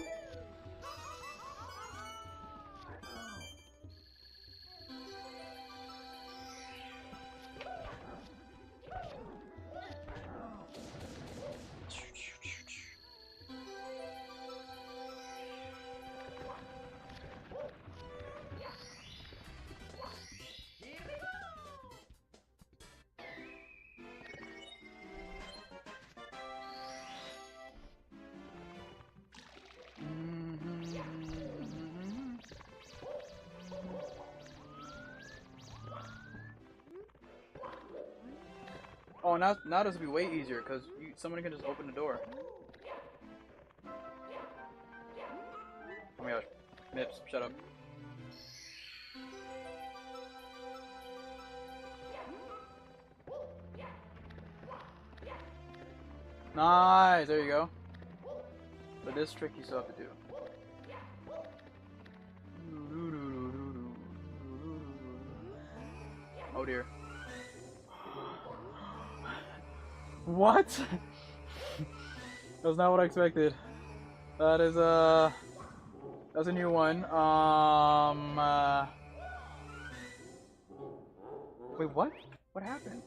Oh, now this will be way easier because someone can just open the door. Oh my gosh, Nips, shut up. Nice, there you go. But this trick you still have to do. Oh dear. What? That's not what I expected. That is that's a new one. Wait, what? What happened?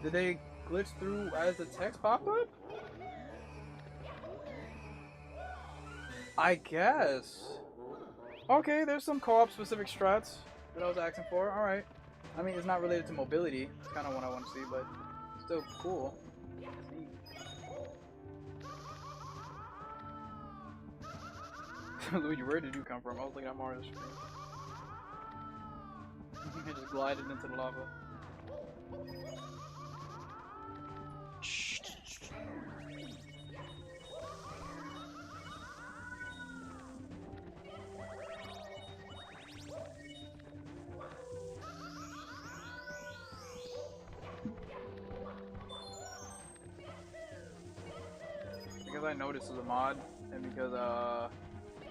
Did they glitch through as the text popped up? I guess. Okay, there's some co-op specific strats that I was asking for. Alright. I mean, it's not related to mobility. It's kind of what I want to see, but still cool. Luigi, where did you come from? I was looking at Mario's screen. He just glided into the lava. Because I noticed it was a mod, and because I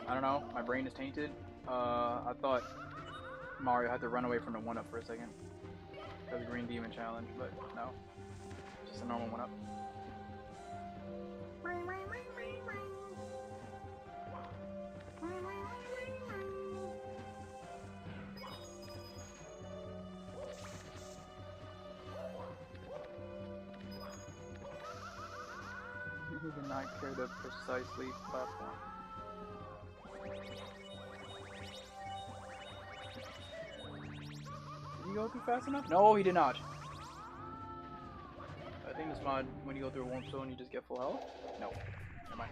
don't know, my brain is tainted. I thought Mario had to run away from the 1-up for a second. Because Green Demon challenge, but no. Just a normal 1-up. He did not care the precisely platform. Did he go through fast enough? No, he did not. I think this mod, when you go through a warm zone, you just get full health. No, never mind.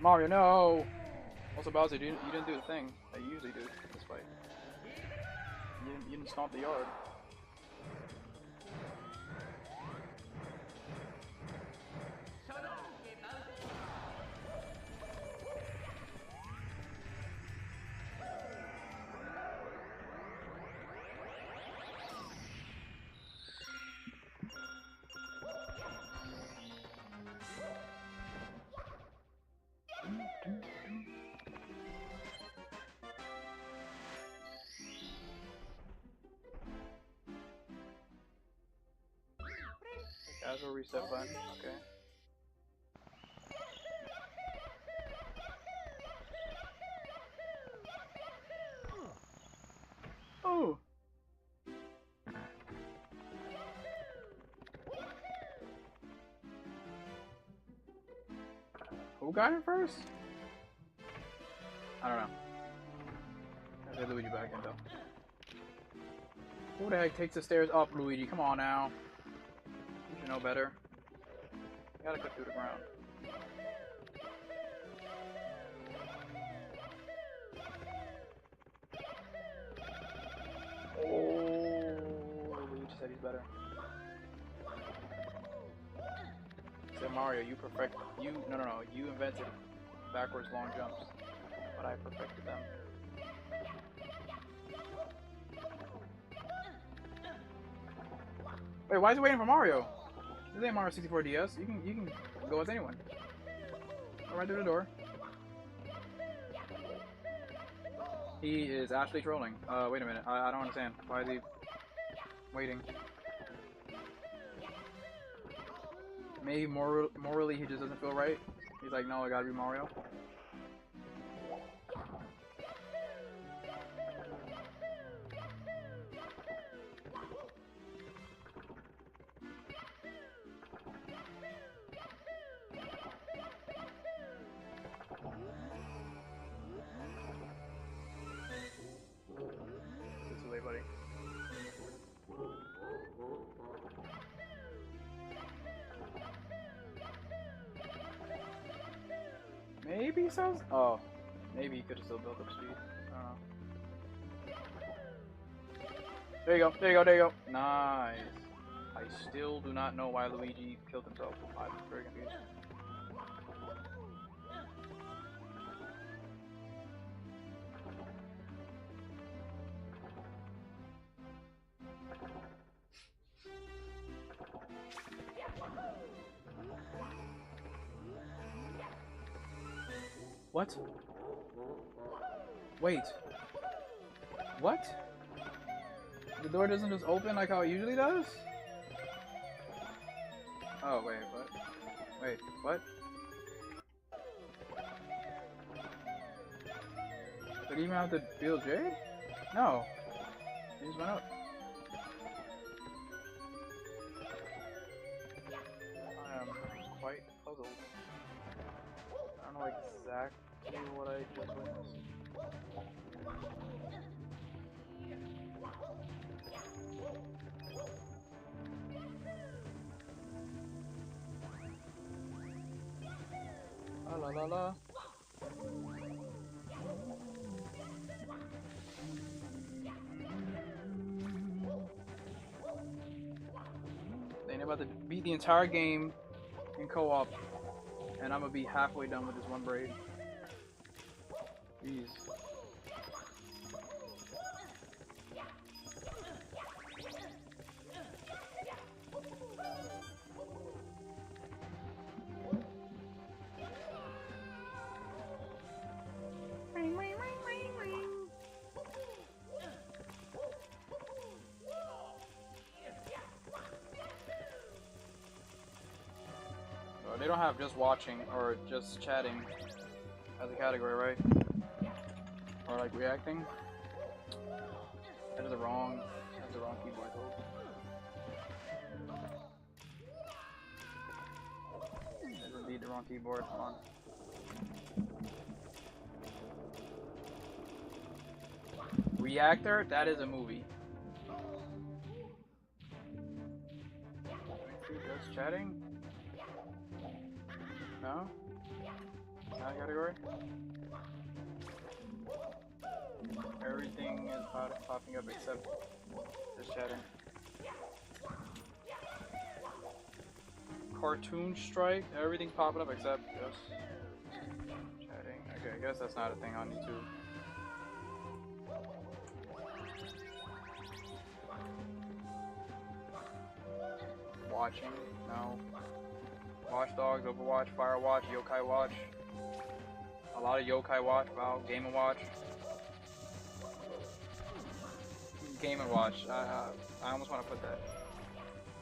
Mario, no! Also, Bowser, you didn't do the thing that you usually do this fight. You didn't stomp the yard. Casual reset button. Okay. Oh. Who got it first? I don't know. I said Luigi back in though. Who the heck takes the stairs up, Luigi? Come on now. You should know better. You gotta cut through the ground. Oh, Luigi said he's better. Said Mario, you you invented backwards long jumps, but I perfected them. Wait, why is he waiting for Mario? This ain't Mario 64 DS. You can go with anyone. Go right through the door. He is actually trolling. Wait a minute. I don't understand. Why is he waiting? Maybe morally he just doesn't feel right. He's like, no, I gotta be Mario. It's too late, buddy. Maybe he says. Oh, maybe he could have still built up speed. I don't know. There you go. There you go. There you go. Nice. I still do not know why Luigi killed himself. I'm very confused. What? Wait. What? The door doesn't just open like how it usually does? Oh, wait, what? Wait, what? Did he even have to build Jade? No. He just went up. I am quite puzzled. I don't know exactly what I just witnessed. La la la. They're about to beat the entire game in co-op, and I'm gonna be halfway done with this one braid. Jeez. They don't have just watching or just chatting as a category, right? Or like reacting. That is the wrong keyboard hold. That is indeed the wrong keyboard. Come on. Reactor? That is a movie. Just chatting? No? Not a category? Everything is popping up except just chatting. Cartoon strike? Everything's popping up except just chatting. Okay, I guess that's not a thing on YouTube. Watching? No. Watch Dogs, Overwatch, Firewatch, Yokai Watch. A lot of Yokai Watch, wow, Game & Watch. Game & Watch, I almost want to put that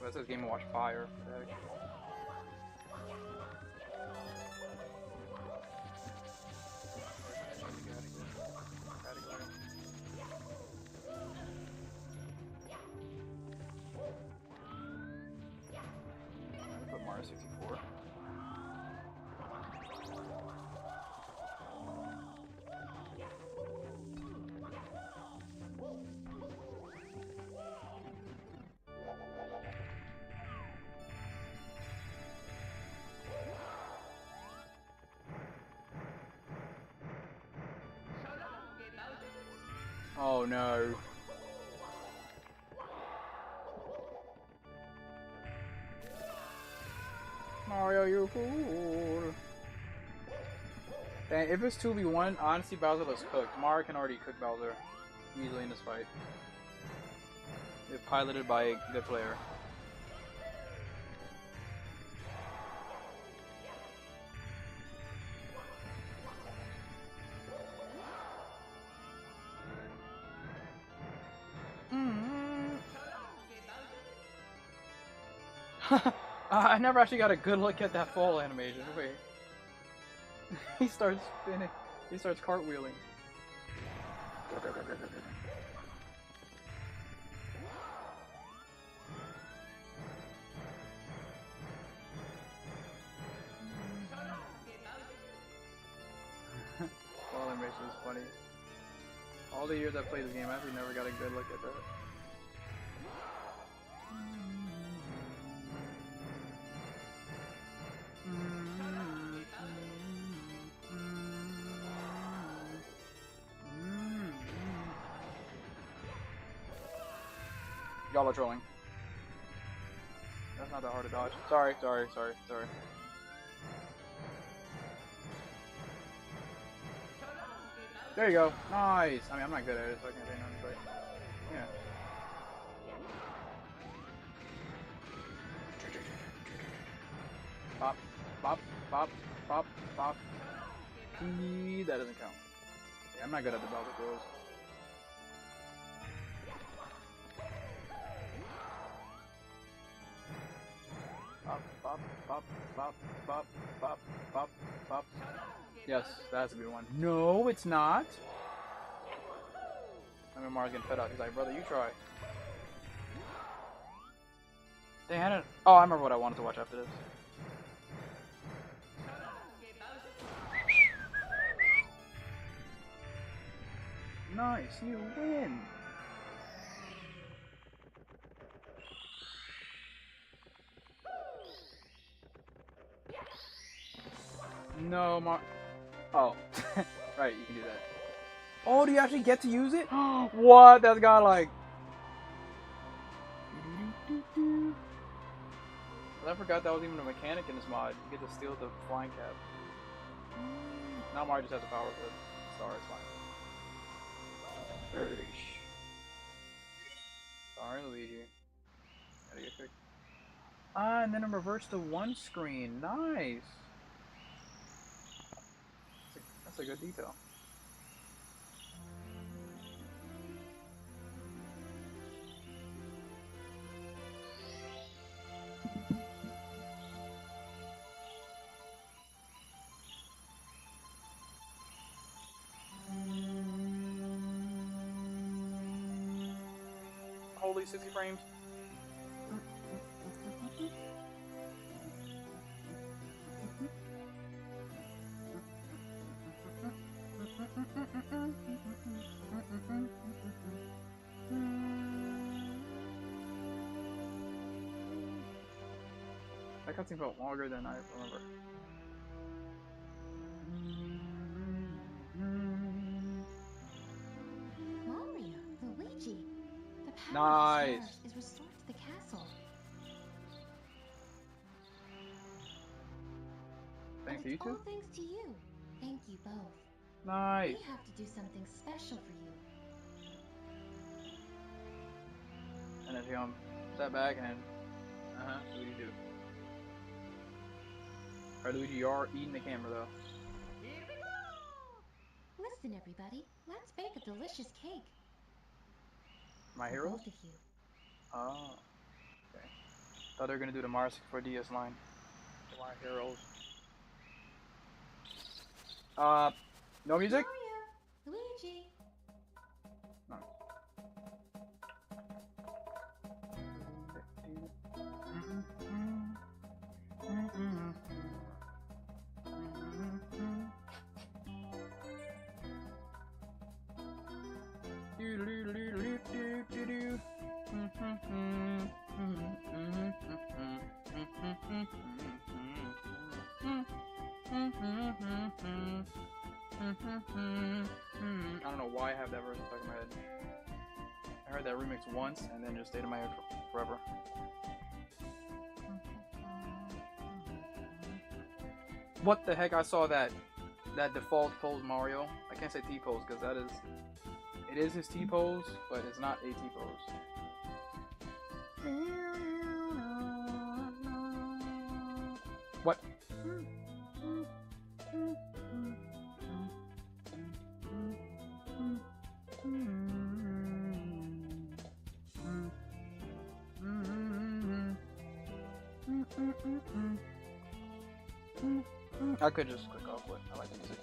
That says Game & Watch Fire. What the heck? Put Mario 64. Oh no. Mario, you fool. Dang, if it's 2v1, honestly, Bowser looks cooked. Mario can already cook Bowser easily in this fight. If piloted by a good player. I never actually got a good look at that fall animation. Wait. He starts spinning. He starts cartwheeling. Fall animation is funny. All the years I played this game, I actually never got a good look at that. Y'all are trolling. That's not that hard to dodge. Sorry. There you go. Nice. I mean, I'm not good at it, so I can't say nothing, but yeah. Pop, pop, pop, pop, pop. That doesn't count. Yeah, I'm not good at the Bowser throws. Pop, pop, pop, pop, pop, pop, pop, pop. Yes, that's a good one. No, it's not. I mean, Mario's getting fed up. He's like, brother, you try. They had it. Oh, I remember what I wanted to watch after this. Nice, you win. No, Oh, right, you can do that. Oh, do you actually get to use it? What? That's got like. I forgot that was even a mechanic in this mod. You get to steal the flying cap. Now Mario just has the power of the star. It's fine. Sorry, Luigi. Gotta get fixed. Ah, and then I'm reversed to one screen. Nice. That's a good detail. Holy 60 frames. That cutscene felt longer than I remember. Mario, Luigi, the power Nice. of the stars is restored to the castle. Thanks to And you it's two? all thanks to you. Thank you both. Nice. We have to do something special for you. And if you step back and then, Luigi do. Alright, Luigi, you are eating the camera though. Listen, everybody. Let's bake a delicious cake. My For heroes? both of you. Oh. Okay. Thought they were gonna do the Mars for DS line. My heroes. No music? Mario, Luigi. I don't know why I have that verse stuck in my head. I heard that remix once and then just stayed in my head forever. What the heck? I saw that default pose Mario. I can't say T pose because it is his T pose, but it's not a T pose. What? I could just click off, but I like the music.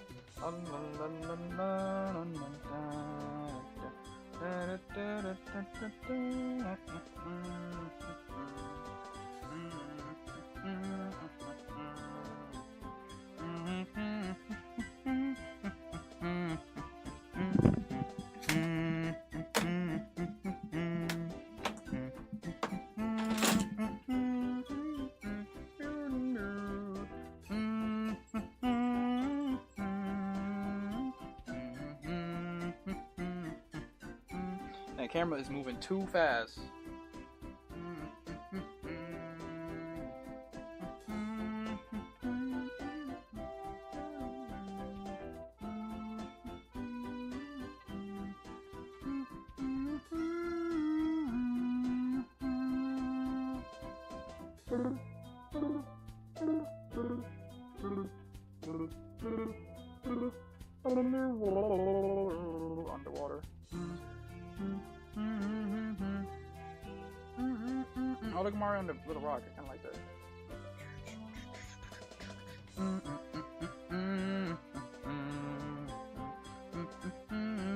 The camera is moving too fast. Underwater. Oh, look, Mario on the little rock. I kind of like that.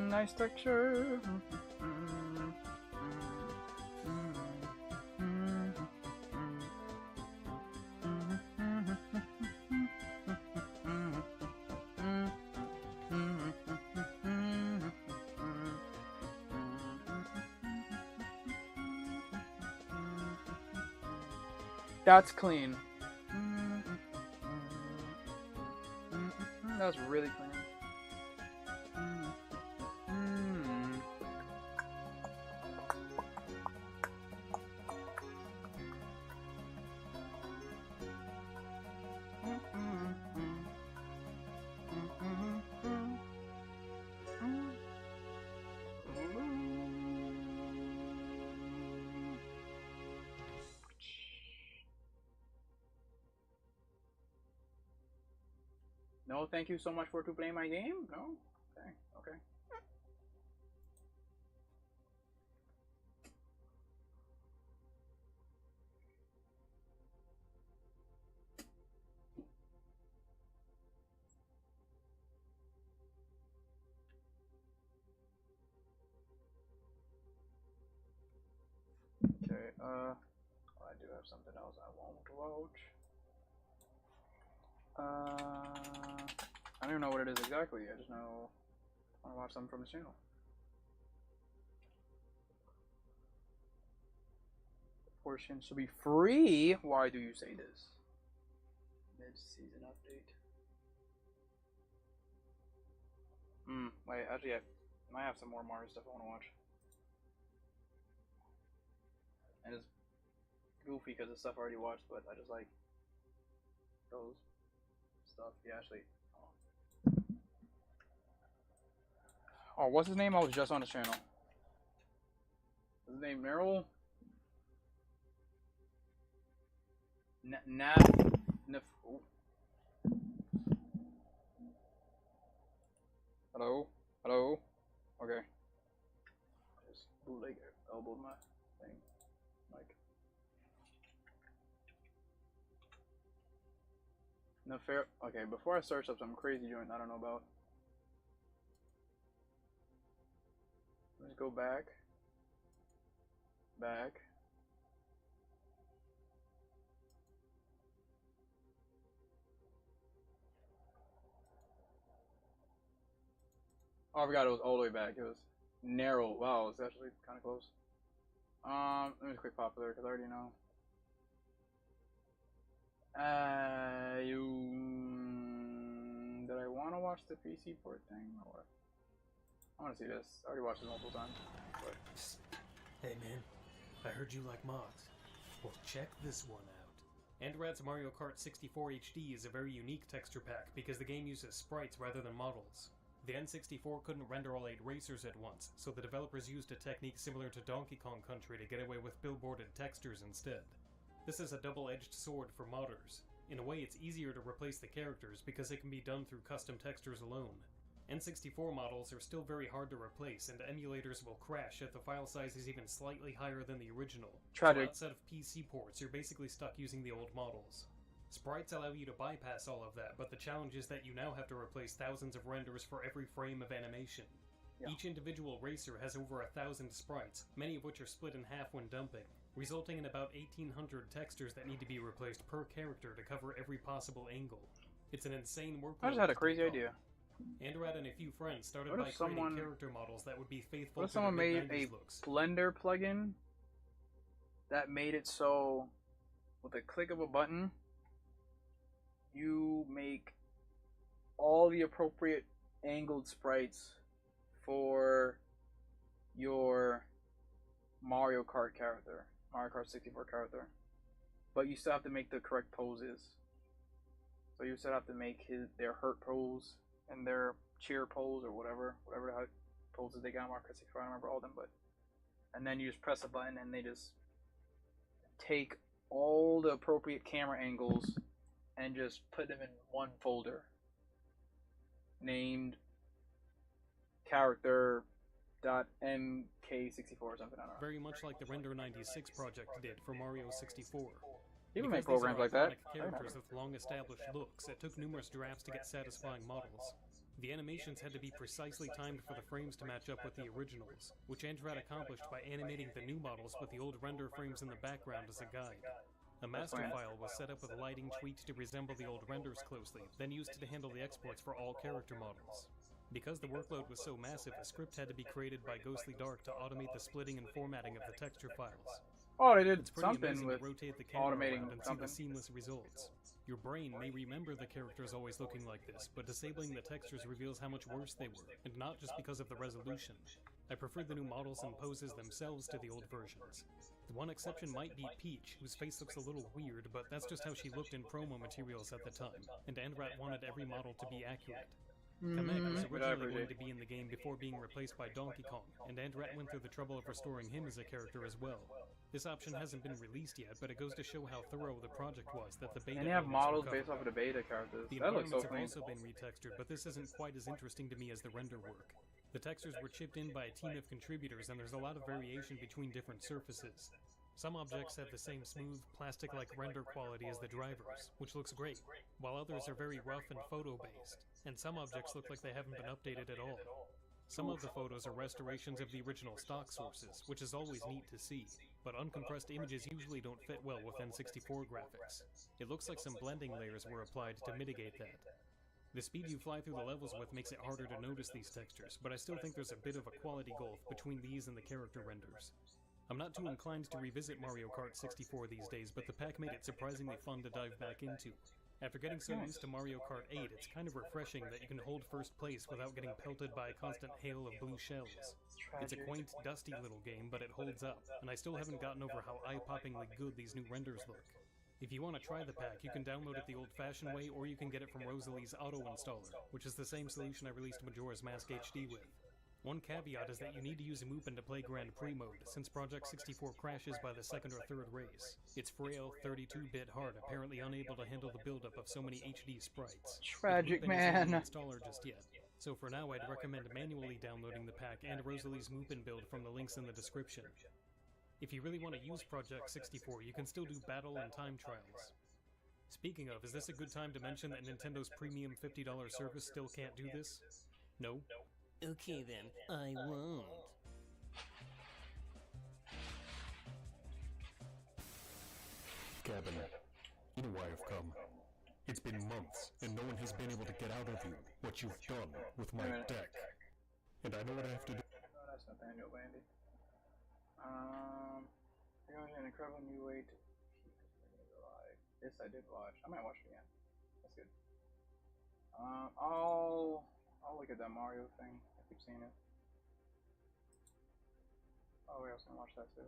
Nice texture. That's clean. That's really clean. No, thank you so much for playing my game. No, okay, okay. Okay, I do have something else I want to watch. I don't even know what it is exactly. I just know I want to watch something from the channel. Portion should be free. Why do you say this? Mid-season update. Wait, actually, I might have some more Mario stuff I want to watch. And it's goofy because it's stuff I already watched, but I just like those stuff. Yeah, actually. Oh, what's his name? I was just on his channel. His name Meryl? Hello? Hello? Okay. Just bootleg elbowed my thing. Like. Okay, before I search up some crazy joint I don't know about. Let's go back. Back. Oh, I forgot it was all the way back. It was narrow. Wow, it's actually kind of close. Let me just click popular because I already know. Did I want to watch the PC port thing or what? I want to see this. I already watched it multiple times. But... Hey man, I heard you like mods. Well, check this one out. Andrad's Mario Kart 64 HD is a very unique texture pack because the game uses sprites rather than models. The N64 couldn't render all 8 racers at once, so the developers used a technique similar to Donkey Kong Country to get away with billboarded textures instead. This is a double-edged sword for modders. In a way, it's easier to replace the characters because it can be done through custom textures alone. N64 models are still very hard to replace, and emulators will crash if the file size is even slightly higher than the original. Tragic. So outside of PC ports, you're basically stuck using the old models. Sprites allow you to bypass all of that, but the challenge is that you now have to replace thousands of renders for every frame of animation. Yeah. Each individual racer has over 1,000 sprites, many of which are split in half when dumping, resulting in about 1,800 textures that need to be replaced per character to cover every possible angle. It's an insane workload. I just had a crazy idea. Andrad and a few friends started What by if creating someone- character models that would be faithful What if to the someone made a mid-90s looks. Blender plugin that made it so with a click of a button you make all the appropriate angled sprites for your Mario Kart character, Mario Kart 64 character, but you still have to make the correct poses. So you still have to make their hurt pose and their cheer pose or whatever the poses they got on Mario Kart 64. I don't remember all of them, but and then you just press a button and they just take all the appropriate camera angles and just put them in one folder named character.mk64 or something. I don't know. Very much like the Render 96 project did for Mario 64. People Because make these programs are like that. iconic characters with long-established looks, it took numerous drafts to get satisfying models. The animations had to be precisely timed for the frames to match up with the originals, which Andrad accomplished by animating the new models with the old render frames in the background as a guide. A master file was set up with lighting tweaked to resemble the old renders closely, then used to handle the exports for all character models. Because the workload was so massive, a script had to be created by Ghostly Dark to automate the splitting and formatting of the texture files. Oh, they did It's pretty something amazing with to rotate the camera automating around and something. see the seamless results. Your brain may remember the characters always looking like this, but disabling the textures reveals how much worse they were, and not just because of the resolution. I prefer the new models and poses themselves to the old versions. The one exception might be Peach, whose face looks a little weird, but that's just how she looked in promo materials at the time, and Andrat wanted every model to be accurate. Kamek was originally going to be in the game before being replaced by Donkey Kong, and Andrat went through the trouble of restoring him as a character as well. This option hasn't been released yet, but it goes to show how thorough the project was that the beta And they have elements were models covered. based off of the beta characters. The That looks so environments clean. have also been retextured, but this isn't quite as interesting to me as the render work. The textures were chipped in by a team of contributors, and there's a lot of variation between different surfaces. Some objects have the same smooth, plastic-like render quality as the drivers, which looks great, while others are very rough and photo-based, and some objects look like they haven't been updated at all. Some of the photos are restorations of the original stock sources, which is always neat to see, but uncompressed images usually don't fit well with N64 graphics. It looks like some blending layers were applied to mitigate that. The speed you fly through the levels with makes it harder to notice these textures, but I still think there's a bit of a quality gulf between these and the character renders. I'm not too inclined to revisit Mario Kart 64 these days, but the pack made it surprisingly fun to dive back into. After getting so used to Mario Kart 8, it's kind of refreshing that you can hold first place without getting pelted by a constant hail of blue shells. It's a quaint, dusty little game, but it holds up, and I still haven't gotten over how eye-poppingly good these new renders look. If you want to try the pack, you can download it the old-fashioned way, or you can get it from Rosalie's auto-installer, which is the same solution I released Majora's Mask HD with. One caveat is that you need to use a Mupen to play Grand Prix mode, since Project 64 crashes by the second or third race. Its frail, 32-bit heart apparently unable to handle the buildup of so many HD sprites. Tragic, Mupen man. isn't on the installer just yet, so for now I'd recommend manually downloading the pack and Rosalie's Mupen build from the links in the description. If you really want to use Project 64, you can still do battle and time trials. Speaking of, is this a good time to mention that Nintendo's premium $50 service still can't do this? No? Okay then, I won't. Gavin, you know why I've come. It's been months, and no one has been able to get out of you what you've done with my deck. And I know what I have to do. Oh, that's Nathaniel Bandy. You're going to an incredible new way to keep this alive. This I did watch. I might watch it again. That's good. I'll look at that Mario thing. I keep seeing it. Oh wait, I was gonna watch that too.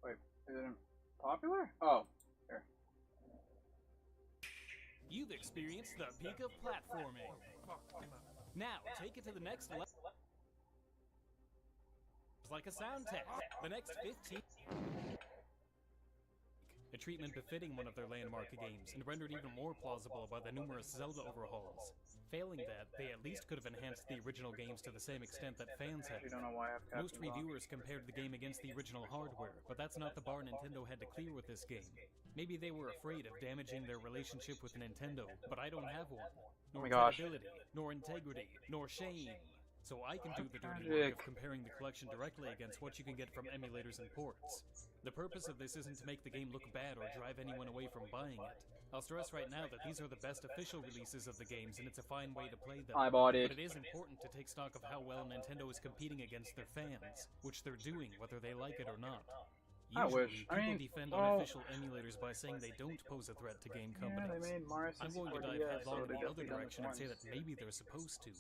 Wait, is it popular? Oh, here. You've experienced the peak of platforming. Now, take it to the next level. It's like a sound test. The next 15... A treatment befitting one of their landmark games, and rendered even more plausible by the numerous Zelda overhauls. Failing that, they at least could have enhanced the original games to the same extent that fans have. Most reviewers compared the game against the original hardware, but that's not the bar Nintendo had to clear with this game. Maybe they were afraid of damaging their relationship with Nintendo, but I don't have one. Nor credibility, nor integrity, nor shame. So I can do the dirty work of comparing the collection directly against what you can get from emulators and ports. The purpose of this isn't to make the game look bad or drive anyone away from buying it. I'll stress right now that these are the best official releases of the games, and it's a fine way to play them. I bought it. But it is important to take stock of how well Nintendo is competing against their fans, which they're doing whether they like it or not. Usually, people defend unofficial emulators by saying they don't pose a threat to game companies. I'm going to dive headlong in the other direction and say that maybe they're supposed to.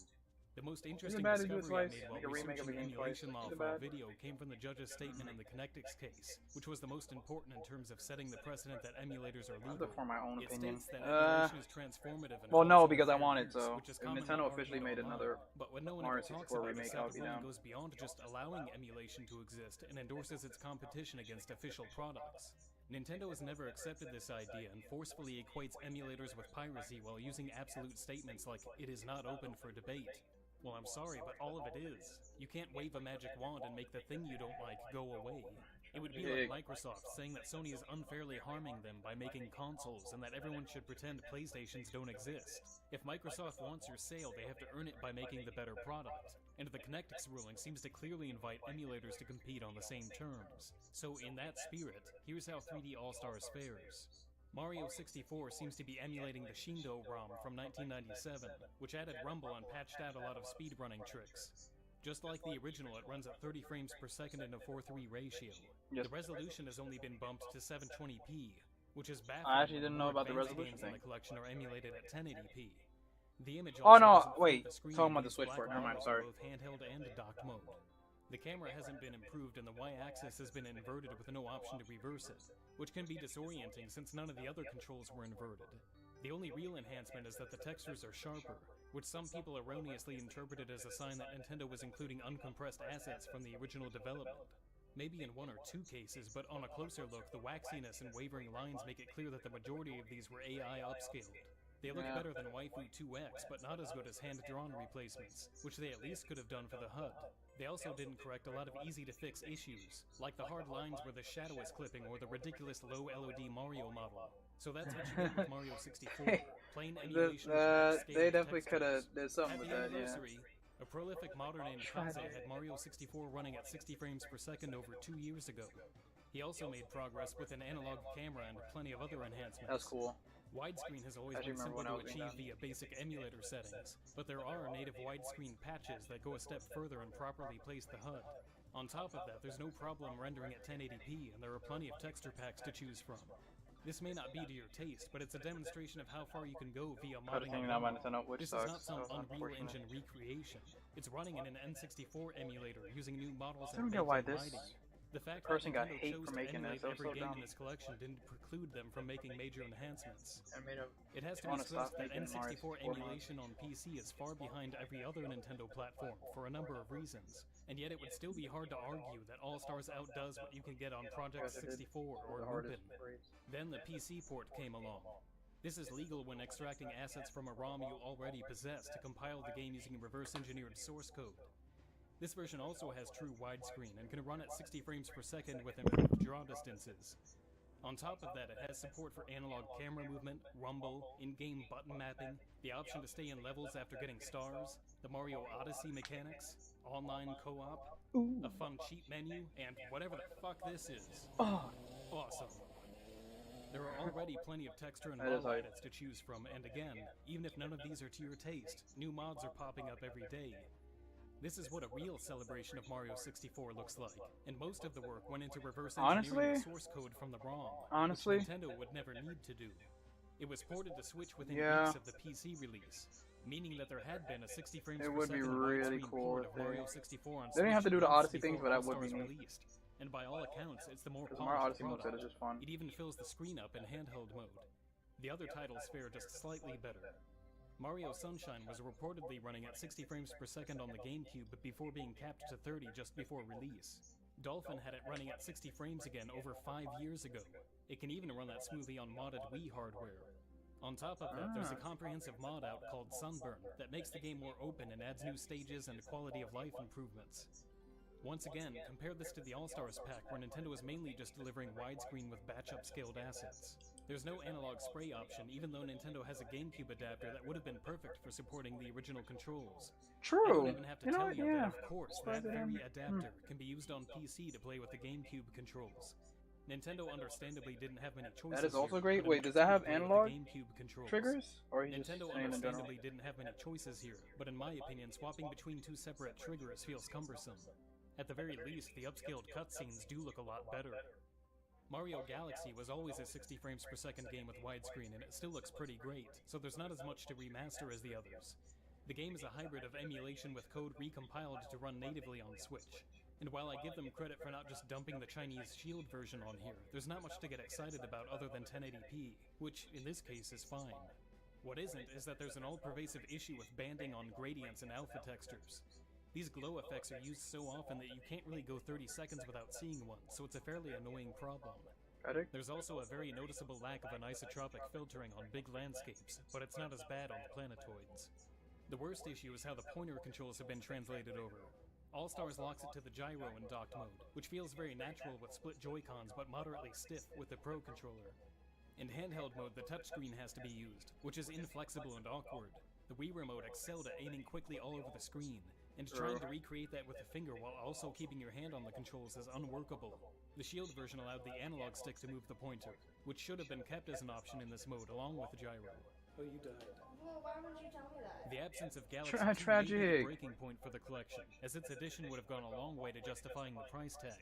The most interesting discovery I made while researching the emulation law for a video came from the judge's statement in the Connectix case, which was the most important in terms of setting the precedent that emulators are legal. For my own opinion. States that emulation is transformative and well, no, because I want it, so if Nintendo officially made another but when no one Mario ever talks 64 about remake, this, I'll be down. goes beyond just allowing emulation to exist and endorses its competition against official products. Nintendo has never accepted this idea and forcefully equates emulators with piracy while using absolute statements like, "It is not open for debate." Well, I'm sorry, but all of it is. You can't wave a magic wand and make the thing you don't like go away. It would be like Microsoft saying that Sony is unfairly harming them by making consoles and that everyone should pretend PlayStations don't exist. If Microsoft wants your sale, they have to earn it by making the better product. And the Connectix ruling seems to clearly invite emulators to compete on the same terms. So in that spirit, here's how 3D All-Stars fares. Mario 64 seems to be emulating the Shindo ROM from 1997, which added rumble and patched out a lot of speedrunning tricks. Just like the original, it runs at 30 frames per second in a 4:3 ratio. The resolution has only been bumped to 720p, which is baffling. I actually didn't know about the resolution games thing. in the collection are emulated at 1080p. The image Oh also no, doesn't wait, fit the screen talking about and the Switch black port, never mind, models sorry. in both handheld and docked mode. The camera hasn't been improved and the Y-axis has been inverted with no option to reverse it, which can be disorienting since none of the other controls were inverted. The only real enhancement is that the textures are sharper, which some people erroneously interpreted as a sign that Nintendo was including uncompressed assets from the original development. Maybe in one or two cases, but on a closer look, the waxiness and wavering lines make it clear that the majority of these were AI upscaled. They look better than Waifu 2X, but not as good as hand-drawn replacements, which they at least could have done for the HUD. They also didn't correct a lot of easy-to-fix issues, like the hard lines where the shadow is clipping or the ridiculous low LOD Mario model. So that's what you get with Mario 64. Plain emulation they definitely could have did something with that, yeah. A prolific modder named Kaze had Mario 64 running at 60 frames per second over 2 years ago. He also made progress with an analog camera and plenty of other enhancements. That's cool. Widescreen has always been simple to achieve via basic emulator settings, but there are native widescreen patches that go a step further and properly place the HUD. On top of that, there's no problem rendering at 1080p, and there are plenty of texture packs to choose from. This may not be to your taste, but it's a demonstration of how far you can go via modding. This is not some Unreal Engine recreation. It's running in an N64 emulator using new models and lighting. The fact person that got Nintendo hate chose for to making emulate this. every game in this collection didn't preclude them from making major enhancements. It has to be wanna stop stressed that making N64 Mario emulation on PC is far behind every other Nintendo platform for a number of reasons, and yet it would still be hard to argue that All-Stars outdoes what you can get on Project 64 or Lupin. Then the PC port came along. This is legal when extracting assets from a ROM you already possess to compile the game using reverse-engineered source code. This version also has true widescreen and can run at 60 frames per second with improved draw distances. On top of that, it has support for analog camera movement, rumble, in-game button mapping, the option to stay in levels after getting stars, the Mario Odyssey mechanics, online co-op, a fun cheat menu, and whatever the fuck this is. Awesome. There are already plenty of texture and That is model hype. edits to choose from, and again, even if none of these are to your taste, new mods are popping up every day. This is what a real celebration of Mario 64 looks like, and most of the work went into reverse engineering the source code from the ROM, Honestly? which Nintendo would never need to do. It was ported to Switch within Yeah. weeks of the PC release, meaning that there had been a 60 frames It per would be second really widescreen cool port if of they- Mario 64 on They didn't have to Switch do the months Odyssey things, before but that would be All-Stars neat. released. And by all accounts, it's the more Because the Mario polished Odyssey mode product. is just fun. It even fills the screen up in handheld mode. The other titles fare just slightly better. Mario Sunshine was reportedly running at 60 frames per second on the GameCube before being capped to 30 just before release. Dolphin had it running at 60 frames again over 5 years ago. It can even run that smoothly on modded Wii hardware. On top of that, there's a comprehensive mod out called Sunburn that makes the game more open and adds new stages and quality of life improvements. Once again, compare this to the All-Stars pack where Nintendo is mainly just delivering widescreen with batch-up scaled assets. There's no analog spray option, even though Nintendo has a GameCube adapter that would have been perfect for supporting the original controls. I True. don't even have to You know tell what? you Yeah. that, of course, that very adapter can be used on PC to play with the GameCube controls. Nintendo understandably didn't have many choices. That is also here, great. but it Wait, makes does that good have play with the analog GameCube controls. triggers? Or are you just Nintendo saying in general? understandably didn't have many choices here, but in my opinion, swapping between two separate triggers feels cumbersome. At the very least, the upscaled cutscenes do look a lot better. Mario Galaxy was always a 60 frames per second game with widescreen, and it still looks pretty great, so there's not as much to remaster as the others. The game is a hybrid of emulation with code recompiled to run natively on Switch. And while I give them credit for not just dumping the Chinese Shield version on here, there's not much to get excited about other than 1080p, which in this case is fine. What isn't is that there's an all-pervasive issue with banding on gradients and alpha textures. These glow effects are used so often that you can't really go 30 seconds without seeing one, so it's a fairly annoying problem. There's also a very noticeable lack of anisotropic filtering on big landscapes, but it's not as bad on the planetoids. The worst issue is how the pointer controls have been translated over. All-Stars locks it to the gyro in docked mode, which feels very natural with split Joy-Cons but moderately stiff with the Pro controller. In handheld mode, the touchscreen has to be used, which is inflexible and awkward. The Wii Remote excelled at aiming quickly all over the screen, and trying to recreate that with a finger while also keeping your hand on the controls is unworkable. The Shield version allowed the analog stick to move the pointer, which should have been kept as an option in this mode along with the gyro. Oh, you died. Well, why would you tell me that? The absence of Galaxy 2 may be the Tragic. breaking point for the collection, as its addition would have gone a long way to justifying the price tag.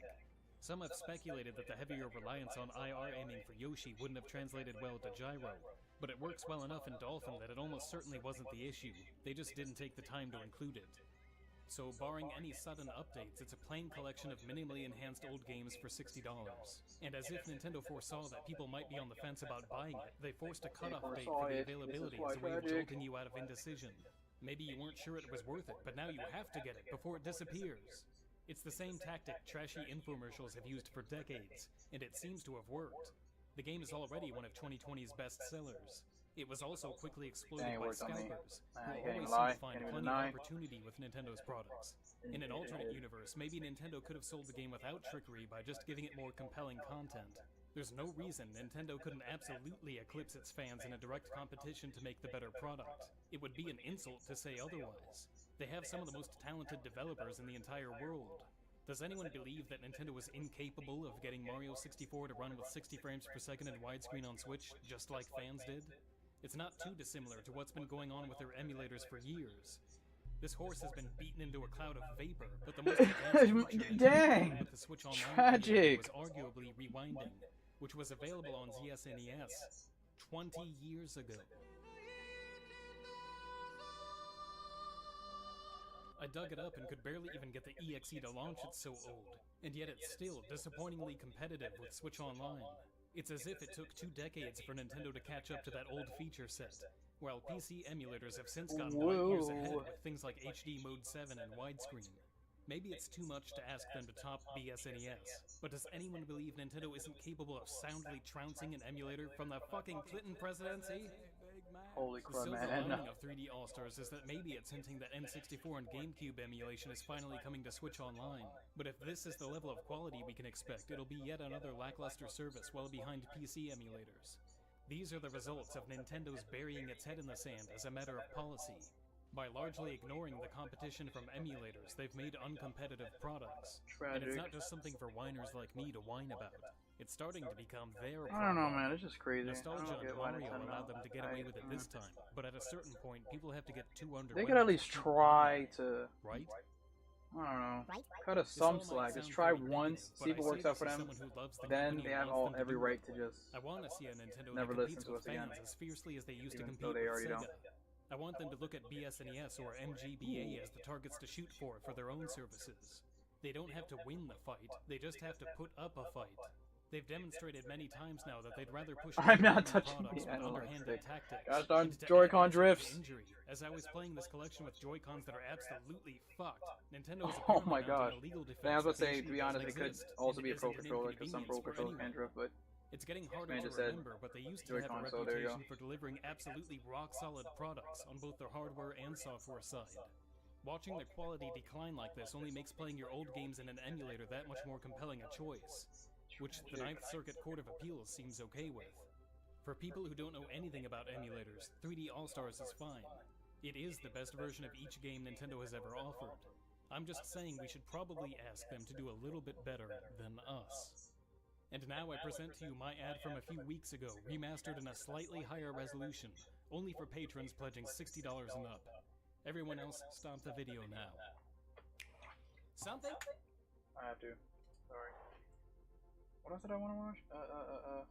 Some have speculated that the heavier reliance on IR aiming for Yoshi wouldn't have translated well to gyro, but it works well enough in Dolphin that it almost certainly wasn't the issue. They just didn't take the time to include it. So, barring any sudden updates, it's a plain collection of minimally enhanced old games for $60. And as if Nintendo foresaw that people might be on the fence about buying it, they forced a cutoff date for the availability as a way of jolting you out of indecision. Maybe you weren't sure it was worth it, but now you have to get it before it disappears. It's the same tactic trashy infomercials have used for decades, and it seems to have worked. The game is already one of 2020's best sellers. It was also quickly exploited Dang, it by worked on me. scalpers, I who can't always even seem lie, to find can't even plenty deny. of opportunity with Nintendo's products. In an alternate universe, maybe Nintendo could have sold the game without trickery by just giving it more compelling content. There's no reason Nintendo couldn't absolutely eclipse its fans in a direct competition to make the better product. It would be an insult to say otherwise. They have some of the most talented developers in the entire world. Does anyone believe that Nintendo was incapable of getting Mario 64 to run with 60 frames per second in widescreen on Switch, just like fans did? It's not too dissimilar to what's been going on with their emulators for years. This horse has been beaten into a cloud of vapor, but the most advanced feature Dang! with the Switch Online Tragic! was arguably rewinding, which was available on ZSNES 20 years ago. I dug it up and could barely even get the EXE to launch, it's so old. And yet it's still disappointingly competitive with Switch Online. It's as if it took 2 decades for Nintendo to catch up to that old feature set, while PC emulators have since gotten 9 years ahead with things like HD Mode 7 and widescreen. Maybe it's too much to ask them to top BSNES, but does anyone believe Nintendo isn't capable of soundly trouncing an emulator from the fucking Clinton presidency? Big Mac? Holy The crap, silver man. lining of 3D All-Stars is that maybe it's hinting that N64 and GameCube emulation is finally coming to Switch Online. But if this is the level of quality we can expect, it'll be yet another lackluster service well behind PC emulators. These are the results of Nintendo's burying its head in the sand as a matter of policy. By largely ignoring the competition from emulators, they've made uncompetitive products. And it's not just something for whiners like me to whine about. It's starting to become their problem. I don't know, man. It's just crazy. Nostalgia I don't and get why Mario Nintendo- allowed them to get away with it this time, but at a certain point, people have to get too underwhelmed. They could at least try to, right? I don't know, cut us some slack. Just try once, see if it works out for them. Then they have every right to just I want to see a Nintendo never that listen competes to with us again. fans as fiercely as they used to Even compete though they with already Sega. don't. I want them to look at BSNES or MGBA as the targets to shoot for their own services. They don't have to win the fight, they just have to put up a fight. They've demonstrated many times now that they'd rather push I'm not premium touching products the with analog underhanded stick. tactics. Gosh darn and to Joy-Con add insult to drifts. Injury, as I was playing this collection with Joy-Cons that are absolutely fucked, Nintendo is Oh my apparently gosh. mounting a legal defense I was about to that say, the to be issue honest, it doesn't could exist, also and be a isn't Pro an Controller, because some Pro inconvenience for Controllers can anyone. drift, but It's getting harder man to just said remember, but they used to have a Joy-Con, so there you reputation go. for delivering absolutely rock-solid products on both their hardware and software side. Watching the quality decline like this only makes playing your old games in an emulator that much more compelling a choice, which the Ninth Circuit Court of Appeals seems okay with. For people who don't know anything about emulators, 3D All-Stars is fine. It is the best version of each game Nintendo has ever offered. I'm just saying we should probably ask them to do a little bit better than us. And now I present to you my ad from a few weeks ago, remastered in a slightly higher resolution, only for patrons pledging $60 and up. Everyone else, stop the video now. Something? I have to. Sorry. What else did I want to watch?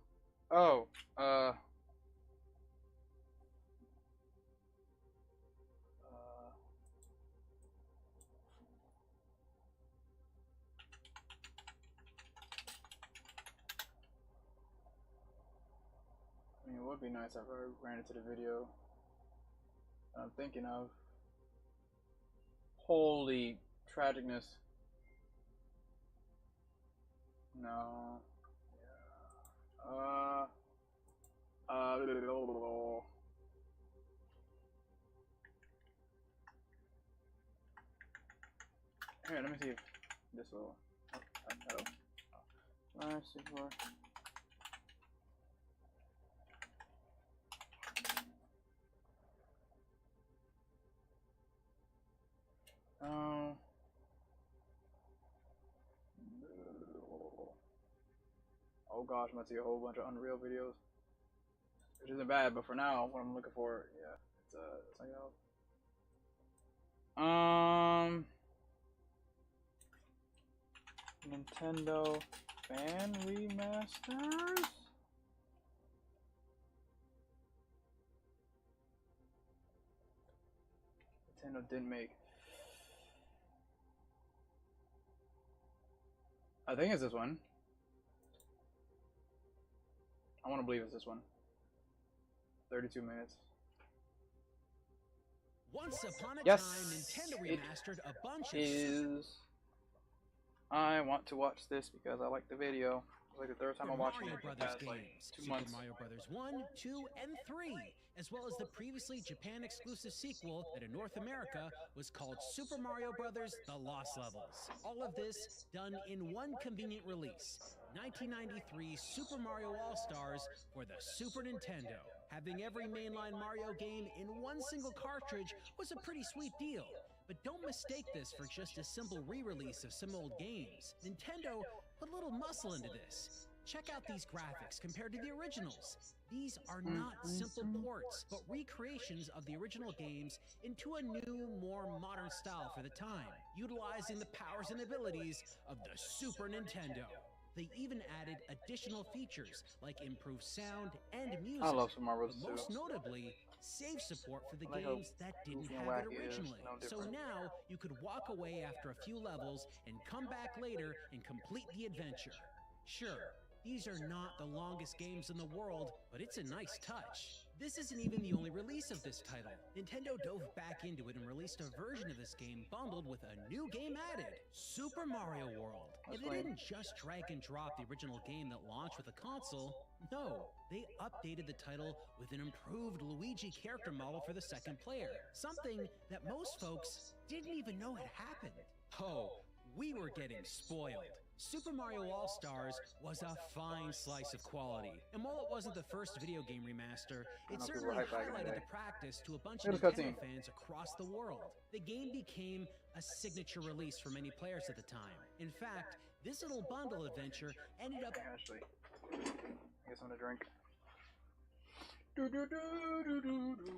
Oh, I mean, it would be nice if I ran into the video I'm thinking of. Holy tragicness. No. Here, let me see if this will. Hello. Oh gosh, I'm gonna see a whole bunch of Unreal videos, which isn't bad, but for now, what I'm looking for, yeah, it's something else. Nintendo fan remasters. Nintendo didn't make. I think it's this one. I want to believe it's this one. 32 minutes. Once upon a Yes, time, Nintendo remastered a bunch of is. I want to watch this because I like the video. It's like the third time I'm watching Mario it in the Brothers past like games, 2 Super months. Mario Brothers 1, 2, and 3, as well as the previously Japan-exclusive sequel that in North America was called Super Mario Brothers: The Lost Levels. All of this done in one convenient release, 1993 Super Mario All-Stars for the Super Nintendo. Having every mainline Mario game in one single cartridge was a pretty sweet deal. But don't mistake this for just a simple re-release of some old games. Nintendo put a little muscle into this. Check out these graphics compared to the originals. These are not simple ports, but recreations of the original games into a new, more modern style for the time, utilizing the powers and abilities of the Super Nintendo. They even added additional features like improved sound and music, I love Super Mario Bros. but most 2. notably, save support for the I hope games that didn't Goofy and have it Wacky is originally. no So different. now you could walk away after a few levels and come back later and complete the adventure. Sure, these are not the longest games in the world, but it's a nice touch. this isn't even the only release of this title. Nintendo dove back into it and released a version of this game bundled with a new game added, Super Mario World. And they didn't just drag and drop the original game that launched with the console. No, they updated the title with an improved Luigi character model for the second player, something that most folks didn't even know had happened. Oh, we were getting spoiled. Super Mario All-Stars was a fine slice of quality, and while it wasn't the first video game remaster, it certainly highlighted the practice to a bunch of Nintendo fans across the world. The game became a signature release for many players at the time. In fact, this little bundle adventure ended up... Actually, I guess I'm gonna drink. Do, do, do, do, do, do, do.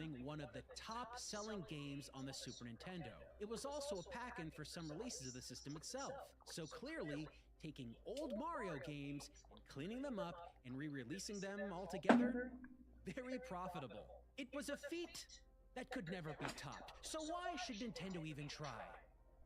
becoming one of the top-selling games on the Super Nintendo. It was also a pack-in for some releases of the system itself. So clearly, taking old Mario games and cleaning them up and re-releasing them all together, very profitable. It was a feat that could never be topped. So why should Nintendo even try?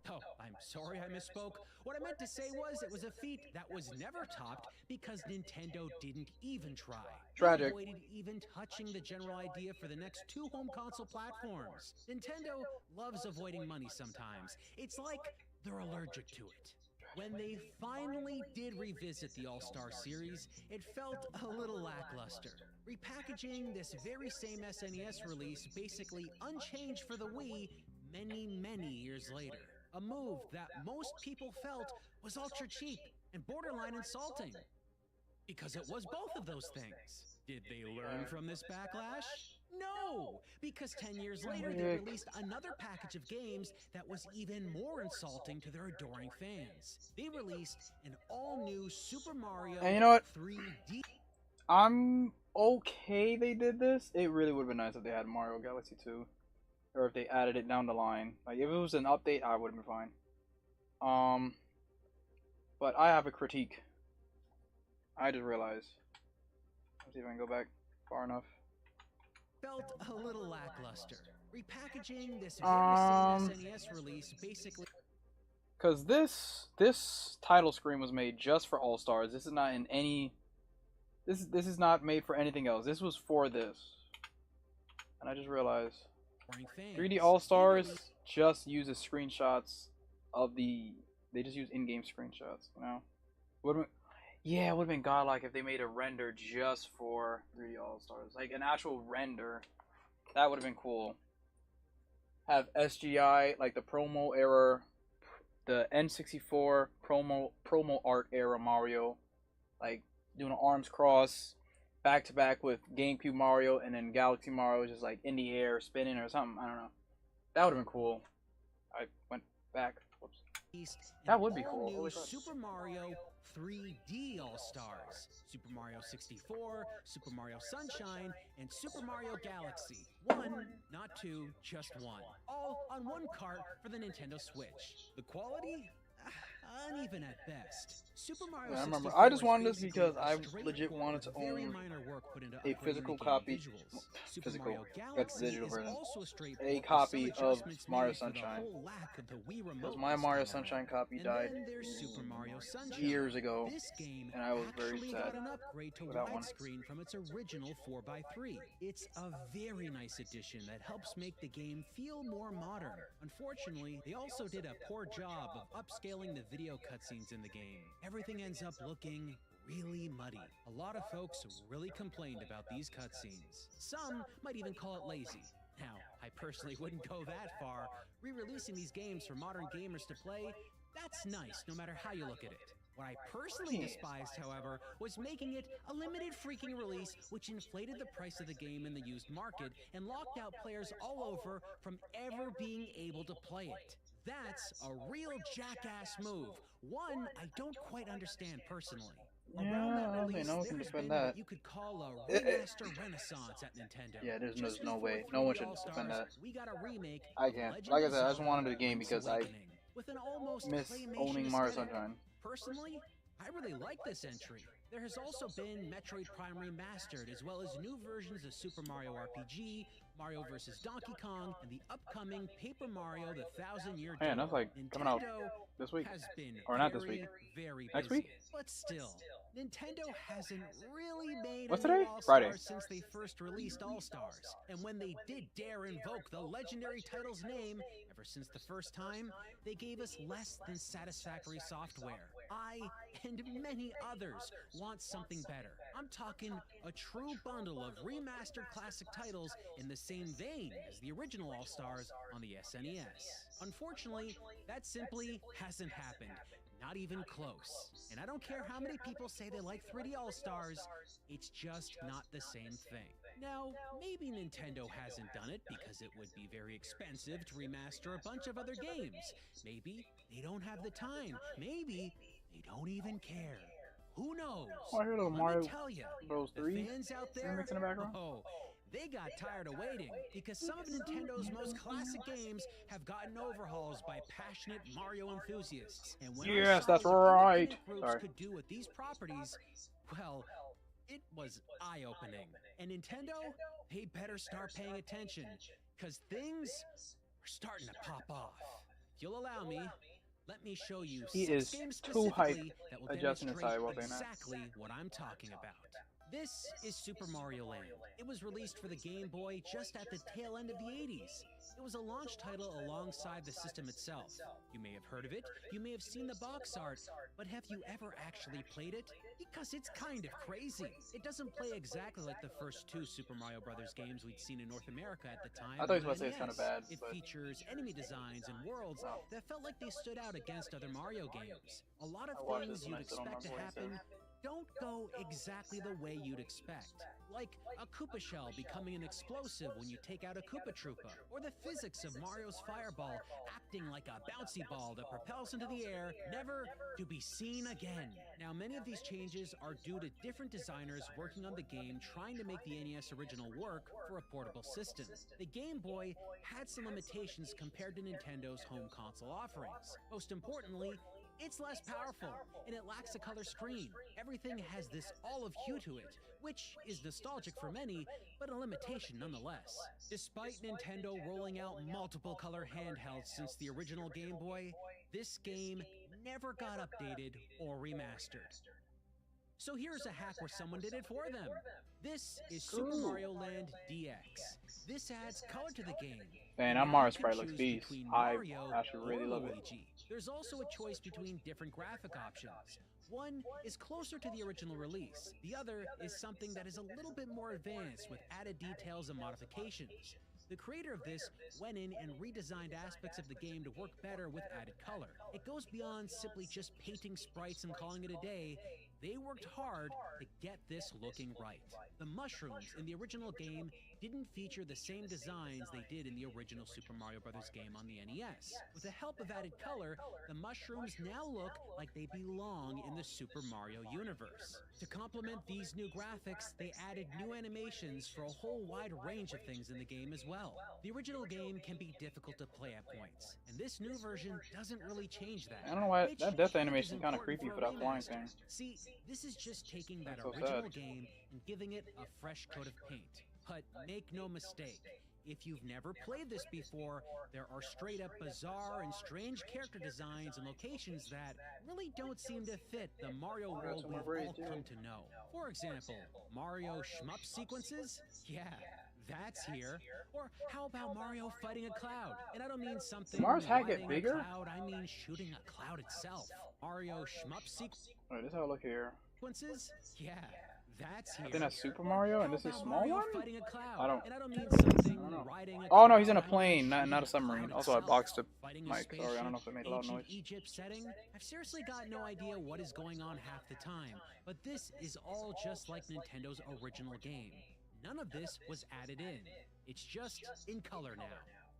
Oh, I'm sorry I misspoke. What I meant to say was it was a feat that was never topped because Nintendo didn't even try. Tragic. They avoided even touching the general idea for the next 2 home console platforms. Nintendo loves avoiding money sometimes. It's like they're allergic to it. When they finally did revisit the All-Star series, it felt a little lackluster. Repackaging this very same SNES release basically unchanged for the Wii many years later. A move that most people felt was ultra cheap and borderline insulting. Because it was both of those things. Did they learn from this backlash? No! Because 10 years later, they released another package of games that was even more insulting to their adoring fans. They released an all-new Super Mario And you know what? 3D. I'm okay they did this. It really would have been nice if they had Mario Galaxy 2. Or if they added it down the line. Like, if it was an update, I would have been fine. But I have a critique. I just realized. Let's see if I can go back far enough. Felt a little lackluster. Repackaging this very same SNES release basically... Because this title screen was made just for All-Stars. This is not in any... This is not made for anything else. This was for this. And I just realized... 3D All-Stars just uses screenshots of the... They just use in-game screenshots, you know? Yeah, it would have been godlike if they made a render just for 3D All-Stars. Like, an actual render. That would have been cool. Have SGI, like the promo era, the N64 promo art era Mario. Like, doing an arms cross, back-to-back with GameCube Mario, and then Galaxy Mario just, like, in the air, spinning or something. I don't know. That would have been cool. I went back. Whoops. That would be cool. Holy crap. Super Mario 3D All-Stars, Super Mario 64, Super Mario Sunshine, and Super Mario Galaxy. 1, not 2, just 1. All on one cart for the Nintendo Switch. The quality? Uneven at best. Super Mario 64 I remember. I just wanted this because I legit wanted to own a physical copy. Physical. That's the digital version. A copy of Mario Sunshine. Because my Mario Sunshine copy died years ago, and I was very sad for that one. From its original 4x3. It's a very nice addition that helps make the game feel more modern. Unfortunately, they also did a poor job of upscaling the video cutscenes in the game. Everything ends up looking really muddy. A lot of folks really complained about these cutscenes. Some might even call it lazy. Now, I personally wouldn't go that far. Re-releasing these games for modern gamers to play, that's nice no matter how you look at it. What I personally despised, however, was making it a limited freaking release, which inflated the price of the game in the used market and locked out players all over from ever being able to play it. That's a real jackass move. One I don't quite understand personally. Around that release, there has been what you could call a remaster renaissance at Nintendo. Yeah, there's Just no before way. No one 3D should All-Stars, defend that. we got a remake I of can't. Legend Like I of said, I just Zelda wanted the game Link's because I Awakening, with an almost miss claymation owning Mario aesthetic. Sunshine. Personally, I really like this entry. There has also been Metroid Prime Remastered, as well as new versions of Super Mario RPG, Mario vs. Donkey Kong, and the upcoming Paper Mario: The Thousand-Year Door. Man, that's like coming out this week. Has been Or not this week. very Next busy. week? But still, Nintendo hasn't really made What's a new today? All-Star Friday. since they first released All-Stars. And when they did dare invoke the legendary title's name, ever since the first time, they gave us less than satisfactory software. I, and many others, want something better. I'm talking a true bundle of remastered classic titles in the same vein as the original All-Stars on the SNES. Unfortunately, that simply hasn't happened. Not even close. And I don't care how many people say they like 3D All-Stars, it's just not the same thing. Now, maybe Nintendo hasn't done it because it would be very expensive to remaster a bunch of other games. Maybe they don't have the time. Maybe they don't even care. Who knows? Oh, I heard of Let Mario me tell you, Bros. the 3 fans out there, remix in the background. oh, they got tired of waiting because some of Nintendo's most classic games have gotten overhauls by passionate Mario enthusiasts. And when I saw That's what right. independent groups Sorry. could do with these properties, well, it was eye-opening. And Nintendo, they better start paying attention, because things are starting to pop off. If you'll allow me, let me show you He 6 is games too specifically hyped that will adjusting his demonstrate side while saying that. exactly what I'm talking about. This is Super Mario Land. It was released for the Game Boy just at the tail end of the 80s. It was a launch title alongside the system itself. You may have heard of it, you may have seen the box art, but have you ever actually played it? Because it's kind of crazy. It doesn't play exactly like the first 2 Super Mario Bros. Games we'd seen in North America at the time. I thought you on was about to say it's NES. kinda bad, It but- features enemy designs and worlds that felt like they stood out against other Mario games. A lot of I watched things this when you'd I still expect to remember what it happen don't go exactly the way you'd expect. Like a Koopa shell becoming an explosive when you take out a Koopa Troopa, or the physics of Mario's fireball acting like a bouncy ball that propels into the air, never to be seen again. Now, many of these changes are due to different designers working on the game trying to make the NES original work for a portable system. The Game Boy had some limitations compared to Nintendo's home console offerings. Most importantly, it's less powerful, and it lacks a color screen. Everything has this olive hue to it, which is nostalgic for many, but a limitation nonetheless. Despite Nintendo rolling out multiple color handhelds since the original Game Boy, this game never got updated or remastered. So here's a hack where someone did it for them. This is Super Mario Land DX. This adds color to the game. Man, that Now Mario you can sprite looks choose beast. between I Mario actually really or love it. Luigi. There's also a choice between different graphic options. One is closer to the original release. The other is something that is a little bit more advanced with added details and modifications. The creator of this went in and redesigned aspects of the game to work better with added color. It goes beyond simply just painting sprites and calling it a day. They worked hard to get this looking right. The mushrooms in the original game didn't feature the same designs they did in the original Super Mario Bros. Game on the NES. With the help of added color, the mushrooms now look like they belong in the Super Mario universe. To complement these new graphics, they added new animations for a whole wide range of things in the game as well. The original game can be difficult to play at points, and this new version doesn't really change that. I don't know why which that death I think animation is kind of important creepy for for a that flying remaster. thing. See, this is just taking that That's so original sad. game and giving it a fresh coat of paint. But make no mistake, if you've never played this before, there are straight up bizarre and strange character designs and locations that really don't seem to fit the Mario world some we've more all braids, come to know. For example, Mario shmup sequences? Yeah, that's here. Or how about Mario fighting a cloud? And I don't mean something Mario's hat get riding bigger? a cloud, I mean shooting a cloud itself. Mario shmup sequences? Alright, this is how I look here. Yeah, That's I here. think that's Super Mario, and How this is about small Mario one. fighting a cloud? I don't. And I don't mean something I don't know. riding a Oh no, he's in a cloud, plane, I mean not a the submarine. cloud Also, I itself. boxed the Fighting a mic. Sorry, I don't know if it spaceship, made a loud ancient noise. Egypt setting. I've seriously got no idea what is going on half the time, but this is all just like Nintendo's original game. None of this was added in. It's just in color now.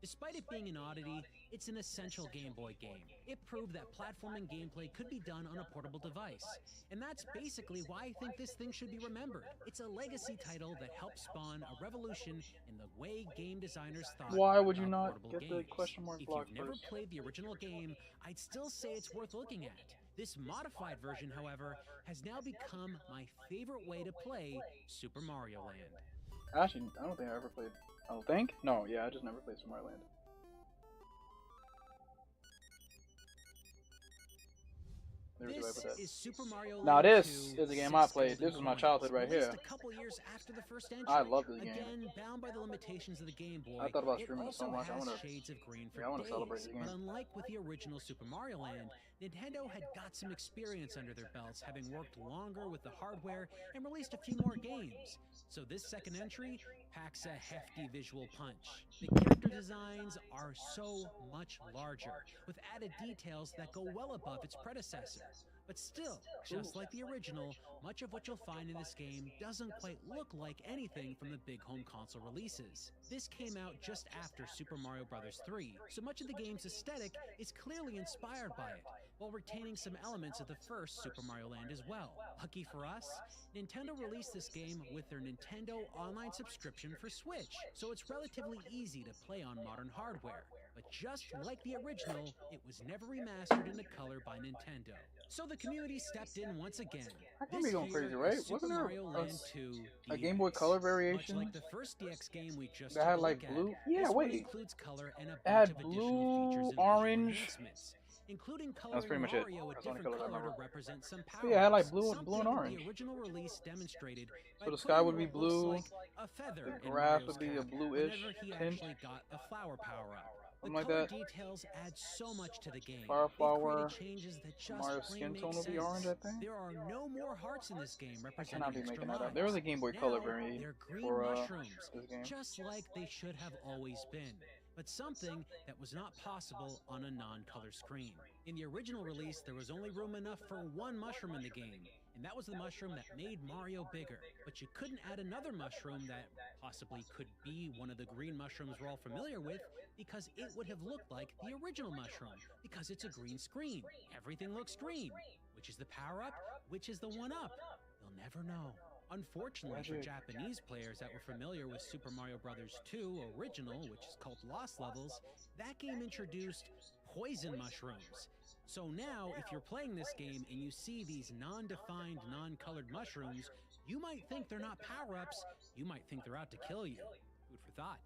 Despite it being an oddity, it's an essential Game Boy game. It proved that platforming gameplay could be done on a portable device. And that's basically why I think this thing should be remembered. It's a legacy title that helped spawn a revolution in the way game designers thought Why would you about not portable get the games. question mark If block you've never first? played the original game, I'd still say it's worth looking at. This modified version, however, has now become my favorite way to play Super Mario Land. Actually, I don't think I ever played. I don't think? No, yeah, I just never played Super Mario Land. This is Super Mario Now Land this 2, is a game I 6 played. golden This was my coins, childhood right released here. a couple years after the first entry. I love this game. Again, bound by the limitations of the Game Boy, I thought about it streaming it so also much. I has wanna, shades of green for yeah, I want to days. celebrate this game. But unlike with the original Super Mario Land, Nintendo had got some experience under their belts, having worked longer with the hardware and released a few more games. So this second entry packs a hefty visual punch. The character designs are so much larger, with added details that go well above its predecessor. But still, just like the original, much of what you'll find in this game doesn't quite look like anything from the big home console releases. This came out just after Super Mario Bros. 3, so much of the game's aesthetic is clearly inspired by it, while retaining some elements of the first Super Mario Land as well. Lucky for us, Nintendo released this game with their Nintendo Online subscription for Switch, so it's relatively easy to play on modern hardware. But just like the original, it was never remastered into color by Nintendo. So the community stepped in once again. I can be going crazy, right? Super Wasn't there Mario Land 2 a Game Boy DX. Color variation Much like the first DX game we just that had took a like look blue? at, Yeah, this one wait. includes color and a It bunch had of additional blue, features and visual orange. enhancements, including That's coloring pretty much it. Mario a That's the only different colors I color to remember. represent some So yeah, it had like powers, blue and something orange. The original release demonstrated So by the sky putting would be what looks blue, like a feather the in grass Mario's would be a cap bluish whenever he tint. actually got a flower power up. The Something like color that. details add so much to the game. Fire They've flower. created changes that just Mario's plain skin make tone will be sense. orange, I think. There are no more hearts in this game I representing cannot be extra making that lives. up. There was a Game Boy Color Now, variant they're green for mushrooms, this game. just like they should have always been, but something that was not possible on a non-color screen. In the original release, there was only room enough for one mushroom in the game, and that was the mushroom that made Mario bigger. But you couldn't add another mushroom that possibly could be one of the green mushrooms we're all familiar with, because it would have looked like the original mushroom, because it's a green screen. Everything looks green. Which is the power-up? Which is the one-up? You'll never know. Unfortunately for Japanese players that were familiar with Super Mario Bros. 2 Original, which is called Lost Levels, that game introduced poison mushrooms. So now, if you're playing this game and you see these non-defined, non-colored mushrooms, you might think they're not power-ups, you might think they're out to kill you. Food for thought.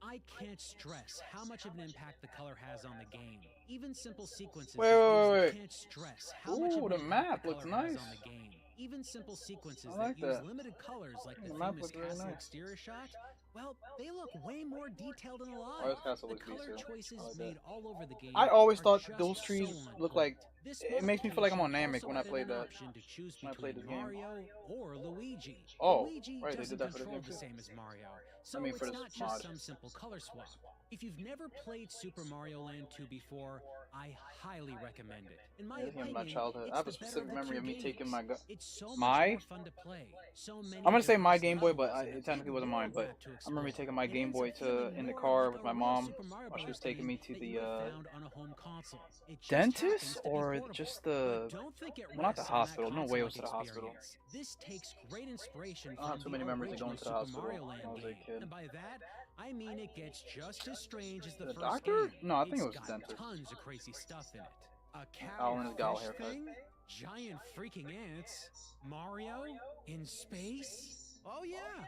I can't stress how much of an impact the color has on the game. Even simple sequences. Wait. Can't stress how much of Ooh, an the impact map the looks color has nice. on the game. Even simple sequences I like that use that. limited colors like The the map famous looks really castle nice. exterior shot, well, they look way more detailed and alive. Oh, this castle The looks color decent. choices I like made that. all over the game I always are thought just those trees so on look point. like. This It makes me feel like I'm on modification Namek when I also played added an that. option to choose When I played between this game. Mario or Luigi. Oh, Luigi right, they doesn't did that for this control game the too. same as Mario, so I mean, for it's this not just mod. some simple color swap. If you've never played Super Mario Land 2 before, I highly recommend it. In my Yeah, this game opinion, is my childhood. it's I have a the specific better memory of me two taking games. my It's so much my. more fun to play. So many I'm gonna say my different Game Boy, but levels and it technically wasn't mine. But to I remember explore. taking my It Game ends Boy up feeling in the more car like with a my real mom Super Mario while she was Brothers taking game me to that the you would have found on a home console. It just dentist happens to be or portable. just the. But don't think it Well, not the rests on that hospital. No way it was to the console-like hospital. experience. This takes great inspiration I don't have from too the many memories of original going to the Super hospital Mario when Land I was a game. kid. And by that, I mean it gets just as strange as the first doctor? game. No, I think it was It's the got dentist. tons of crazy stuff in it. A Owl and his cow gal fish haircut. thing? Giant freaking ants? Mario? In space? Oh yeah!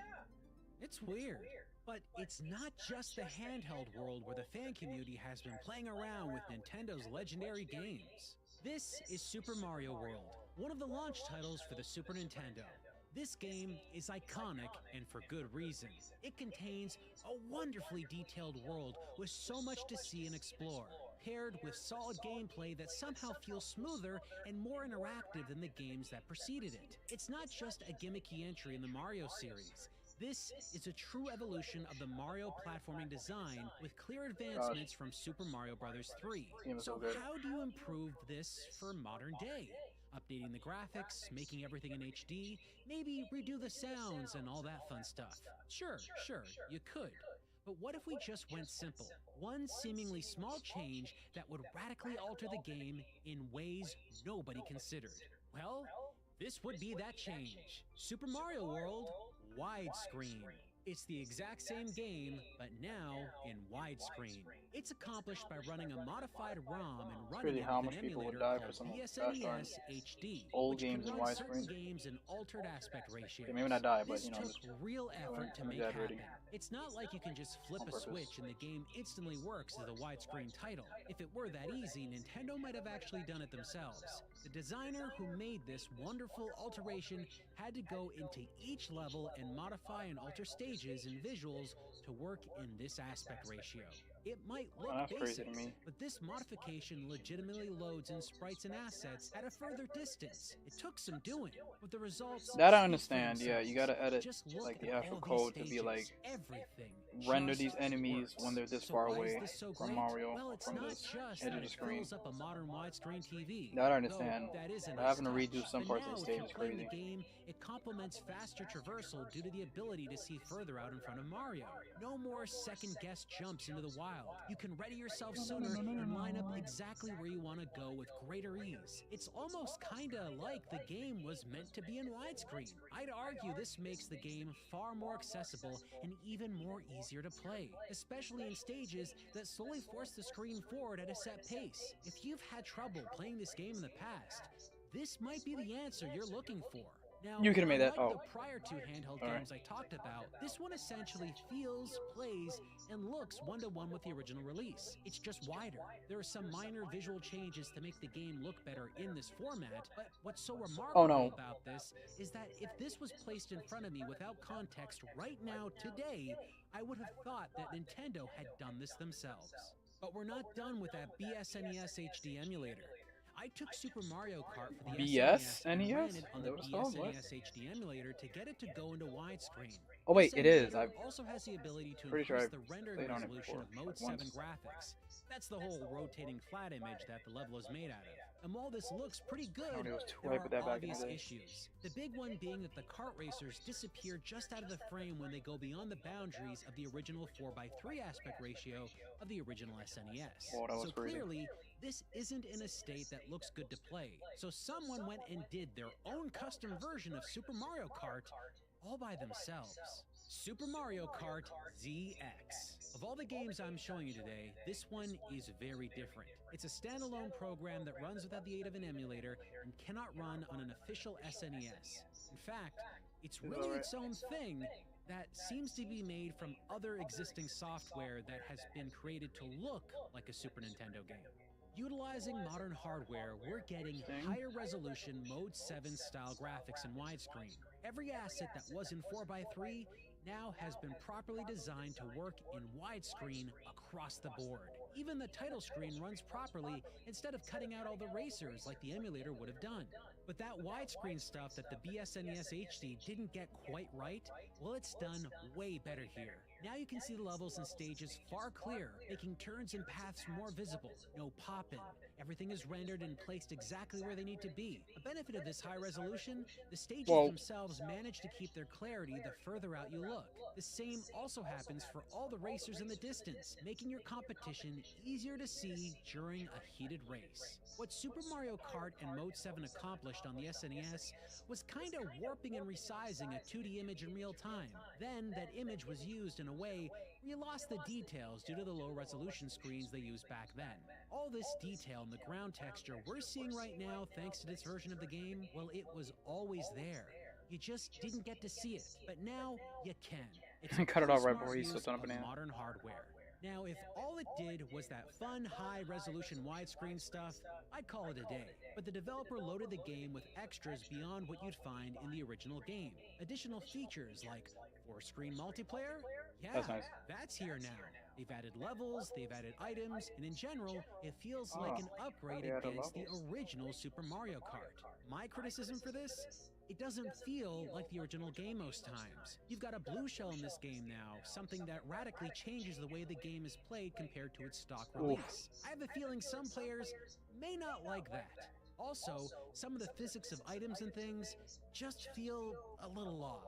It's weird. But it's not just the handheld world where the fan community has been playing around with Nintendo's legendary games. This is Super Mario World, one of the launch titles for the Super Nintendo. This game is iconic, and for good reason. It contains a wonderfully detailed world with so much to see and explore. paired with solid gameplay that somehow feels smoother and more interactive than the games that preceded it. It's not just a gimmicky entry in the Mario series. This is a true evolution of the Mario platforming design with clear advancements from Super Mario Bros. 3. So how do you improve this for modern day? Updating the graphics, making everything in HD, maybe redo the sounds and all that fun stuff. Sure, you could. But what if we just went simple? One seemingly small change that would radically alter the game in ways nobody considered. Well, this would be that change. Super Mario World widescreen. It's the exact same game, but now in widescreen. It's accomplished by running a modified ROM and running it with an emulator called BSNES HD, old which games can in run certain widescreen. games in altered aspect ratios. Okay, maybe not die, but This you know, took just real effort to make exaggerating. happen. It's not like you can just flip a switch and the game instantly works as a widescreen title. If it were that easy, Nintendo might have actually done it themselves. The designer who made this wonderful alteration had to go into each level and modify and alter stages and visuals to work in this aspect ratio. It might look that's crazy basic, to me. but this modification legitimately loads in sprites and assets at a further distance. It took some doing, but the results That I speak for understand. Yeah, you gotta edit Just look like the at actual all code these to be stages. like Everything render just these enemies works. when they're this So far why is away this so from great? Mario, Well, it's from not the just edge that of the it screen. fills up a modern widescreen TV. That I understand. Though that is a But nice having to touch. redo some But parts of now, the if stage you're is playing crazy. the game, it complements faster traversal due to the ability to see further out in front of Mario. No more second-guess jumps into the wild. You can ready yourself sooner and line up exactly where you want to go with greater ease. It's almost kinda like the game was meant to be in widescreen. I'd argue this makes the game far more accessible and even more easier to play, especially in stages that slowly force the screen forward at a set pace. If you've had trouble playing this game in the past, this might be the answer you're looking for. Now, You could've made that. unlike Oh. the prior two handheld Alright. games I talked about, this one essentially feels, plays, and looks one-to-one with the original release. It's just wider. There are some minor visual changes to make the game look better in this format, but what's so remarkable about this is that if this was placed in front of me without context right now, today, I would have thought that Nintendo had done this themselves. But we're not done with that BSNES HD emulator. I took Super Mario Kart for the SNES and ran it on the BSNES HD emulator to get it to go into widescreen. Oh wait, This it is. emulator I'm also has the ability to pretty sure increase I've the rendering played on it resolution before, of Mode like 7 once. graphics. That's the whole rotating flat image that the level is made out of. And while this looks pretty good, Nobody was too there hype with that are back in the obvious day. issues. The big one being that the kart racers disappear just out of the frame when they go beyond the boundaries of the original 4:3 aspect ratio of the original SNES. Oh, that was So crazy. clearly, this isn't in a state that looks good to play. So someone went and did their own custom version of Super Mario Kart all by themselves. Super Mario Kart ZX. Of all the games I'm showing you today, this one is very different. It's a standalone program that runs without the aid of an emulator and cannot run on an official SNES. In fact, it's really its own thing that seems to be made from other existing software that has been created to look like a Super Nintendo game. Utilizing modern hardware, we're getting higher resolution Mode 7 style graphics in widescreen. Every asset that was in 4:3 now has been properly designed to work in widescreen across the board. Even the title screen runs properly instead of cutting out all the racers like the emulator would have done. But that widescreen stuff that the BSNES HD didn't get quite right, well, it's done way better here. Now you can see the levels and stages far clearer, making turns and paths more visible. No pop-in. Everything is rendered and placed exactly where they need to be. A benefit of this high resolution, the stages themselves manage to keep their clarity the further out you look. The same also happens for all the racers in the distance, making your competition easier to see during a heated race. What Super Mario Kart and Mode 7 accomplished on the SNES was kinda warping and resizing a 2D image in real time. Then that image was used in a way where you lost the details due to the low resolution screens they used back then. All this detail in the ground texture we're seeing right now thanks to this version of the game, well, it was always there. You just didn't get to see it, but now you can. It's a Cut it pretty off right smart before he use slipped on a of banana. modern hardware. Now, if all it did was that fun, high-resolution widescreen stuff, I'd call it a day. But the developer loaded the game with extras beyond what you'd find in the original game. Additional features like 4-screen multiplayer? Yeah, That's nice. that's here now. They've added levels, they've added items, and in general, it feels like an upgrade they added against the levels. original Super Mario Kart. My criticism for this? It doesn't feel like the original game most times. You've got a blue shell in this game now, something that radically changes the way the game is played compared to its stock release. I have a feeling some players may not like that. Also, some of the physics of items and things just feel a little off.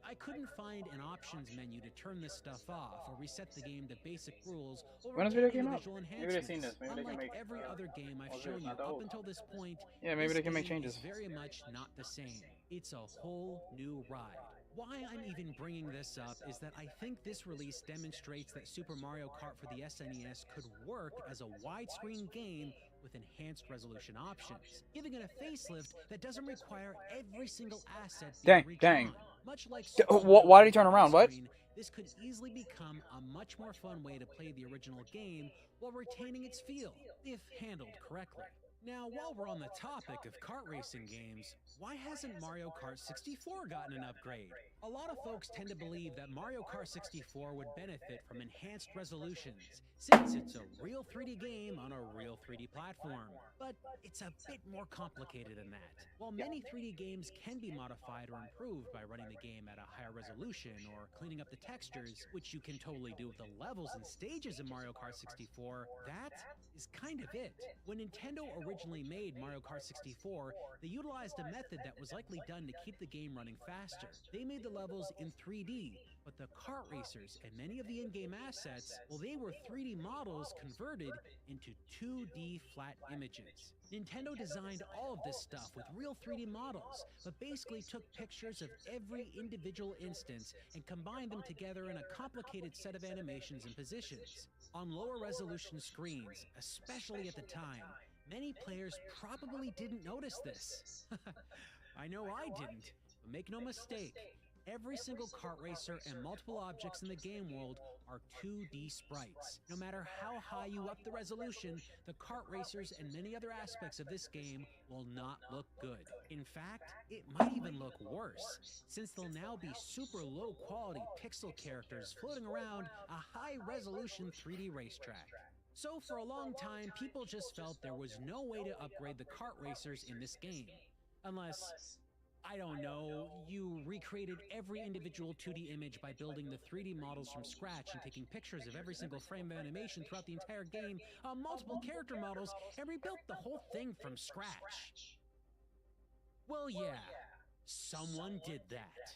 I couldn't find an options menu to turn this stuff off or reset the game to basic rules or When does video retain game out? individual Maybe they've seen this. enhancements. Maybe they can Unlike make. every other game I've was it shown you not that up old? until this point, Yeah, maybe this they can make game changes. is very much not the same. It's a whole new ride. Why I'm even bringing this up is that I think this release demonstrates that Super Mario Kart for the SNES could work as a widescreen game with enhanced resolution options, giving it a facelift that doesn't require every single asset being redrawn. Much like Why did he turn around? What? This could easily become a much more fun way to play the original game while retaining its feel, if handled correctly. Now, while we're on the topic of kart racing games, why hasn't Mario Kart 64 gotten an upgrade? A lot of folks tend to believe that Mario Kart 64 would benefit from enhanced resolutions, since it's a real 3D game on a real 3D platform. But it's a bit more complicated than that. While many 3D games can be modified or improved by running the game at a higher resolution or cleaning up the textures, which you can totally do with the levels and stages in Mario Kart 64, that is kind of it. When Nintendo originally made Mario Kart 64, they utilized a method that was likely done to keep the game running faster. They made the levels in 3D, but the kart racers and many of the in-game assets, well, they were 3D models converted into 2D flat images. Nintendo designed all of this stuff with real 3D models, but basically took pictures of every individual instance and combined them together in a complicated set of animations and positions. On lower resolution screens, especially at the time, many players probably didn't notice this. I know I didn't, but make no mistake, every single kart racer and multiple objects in the game world are 2D sprites. No matter how high you up the resolution, the kart racers and many other aspects of this game will not look good. In fact, it might even look worse, since they'll now be super low quality pixel characters floating around a high resolution 3D racetrack. So for a long time, people just felt there was no way to upgrade the kart racers in this game. Unless, I don't know, you recreated every individual 2D image by building the 3D models from scratch and taking pictures of every single frame of animation throughout the entire game on multiple character models and rebuilt the whole thing from scratch. Well, yeah, someone did that.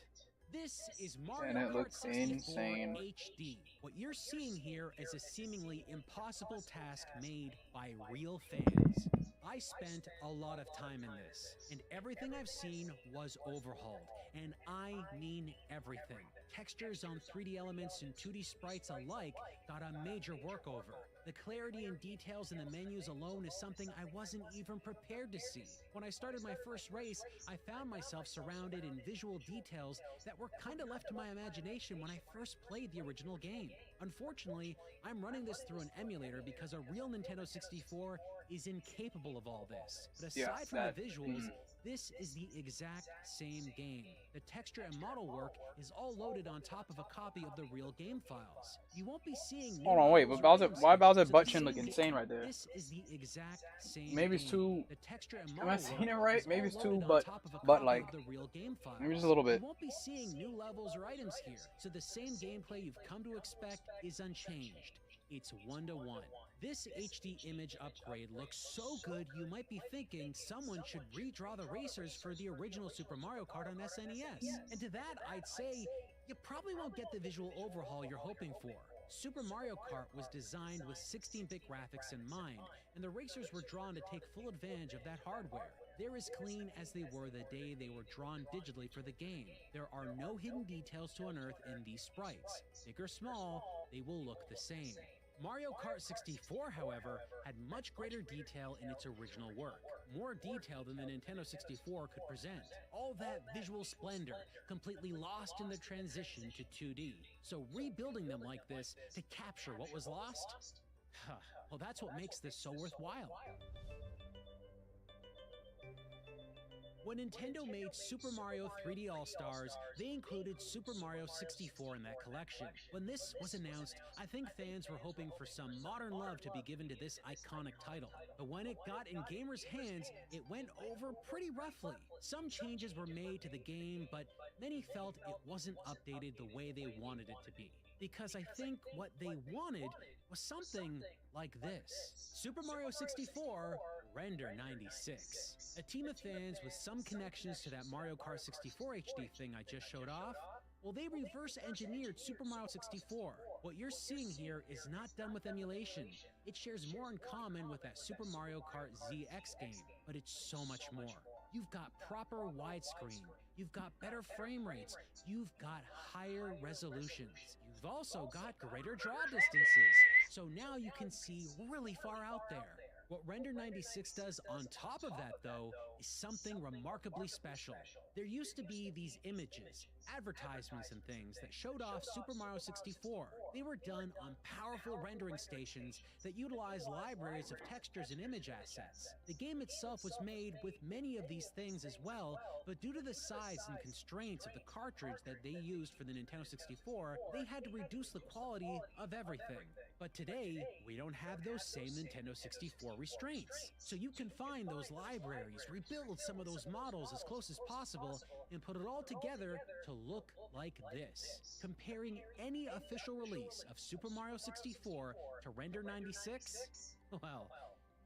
This is Mario Kart 64 HD. What you're seeing here is a seemingly impossible task made by real fans. I spent a lot of time in this, and everything I've seen was overhauled, and I mean everything. Textures on 3D elements and 2D sprites alike got a major workover. The clarity and details in the menus alone is something I wasn't even prepared to see. When I started my first race, I found myself surrounded in visual details that were kind of left to my imagination when I first played the original game. Unfortunately, I'm running this through an emulator because a real Nintendo 64 is incapable of all this. But aside from the visuals, this is the exact same game. The texture and model work is all loaded on top of a copy of the real game files. You won't be seeing. Hold on, wait, but Bowser, why Bowser butt chin look insane right there? This is the exact same Maybe it's too. The texture and Am I model seeing it work right? is Maybe all it's too loaded on butt top of a butt copy like. of the real game files. Maybe just a little bit. You won't be seeing new levels or items here, so the same gameplay you've come to expect is unchanged. It's 1-to-1. This HD image upgrade looks so good you might be thinking someone should redraw the racers for the original Super Mario Kart on SNES. And to that, I'd say you probably won't get the visual overhaul you're hoping for. Super Mario Kart was designed with 16-bit graphics in mind, and the racers were drawn to take full advantage of that hardware. They're as clean as they were the day they were drawn digitally for the game. There are no hidden details to unearth in these sprites. Big or small, they will look the same. Mario Kart 64, however, had much greater detail in its original work. More detail than the Nintendo 64 could present. All that visual splendor completely lost in the transition to 2D. So rebuilding them like this to capture what was lost? Well, that's what makes this so worthwhile. When Nintendo made Super Mario 3D All-Stars, they included Super Mario 64 in that collection. When this was announced, I think fans were hoping for some modern love to be given to this iconic title. But when it got in gamers' hands, it went over pretty roughly. Some changes were made to the game, but many felt it wasn't updated the way they wanted it to be. Because I think what they wanted was something like this. Super Mario 64 Render 96. A team of fans with some connections to that Mario Kart 64 HD thing I just showed off, well, they reverse engineered Super Mario 64. What you're seeing here is not done with emulation. It shares more in common with that Super Mario Kart ZX game, but it's so much more. You've got proper widescreen, you've got better frame rates, you've got higher resolutions, you've also got greater draw distances, so now you can see really far out there. What Render 96 does on top of that, though, is something remarkably special. There used to be these images, advertisements and things that showed off Super Mario 64. They were done on powerful rendering stations that utilized libraries of textures and image assets. The game itself was made with many of these things as well, but due to the size and constraints of the cartridge that they used for the Nintendo 64, they had to reduce the quality of everything. But today, we don't have those same Nintendo 64 restraints. So you can find those libraries, rebuild some of those models as close as possible, and put it all together to look like this. Comparing any official release of Super Mario 64 to Render 96, well,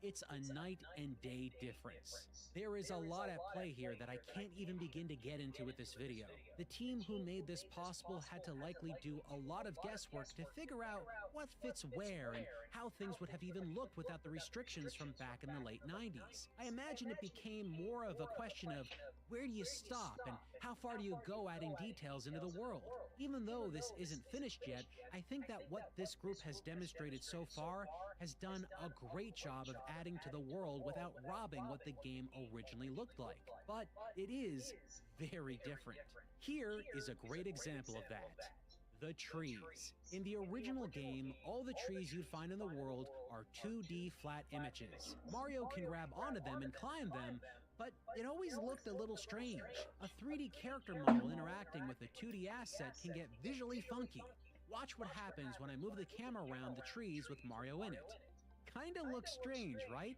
it's a night and day difference. There is a lot at play here that I can't even begin to get into with this video. The team who made this possible had to likely do a lot of guesswork to figure out what fits where and how things would have even looked without the restrictions from back in the late 90s. I imagine it became more of a question of where do you stop and how far do you go adding details into the world? Even though this isn't finished yet, I think that what this group has demonstrated so far has done a great job of adding to the world without robbing what the game originally looked like. But it is very different. Here is a great example of that. The trees. In the original game, all the trees you'd find in the world are 2D flat images. Mario can grab onto them and climb them, but it always looked a little strange. A 3D character model interacting with a 2D asset can get visually funky. Watch what happens when I move the camera around the trees with Mario in it. Kinda looks strange, right?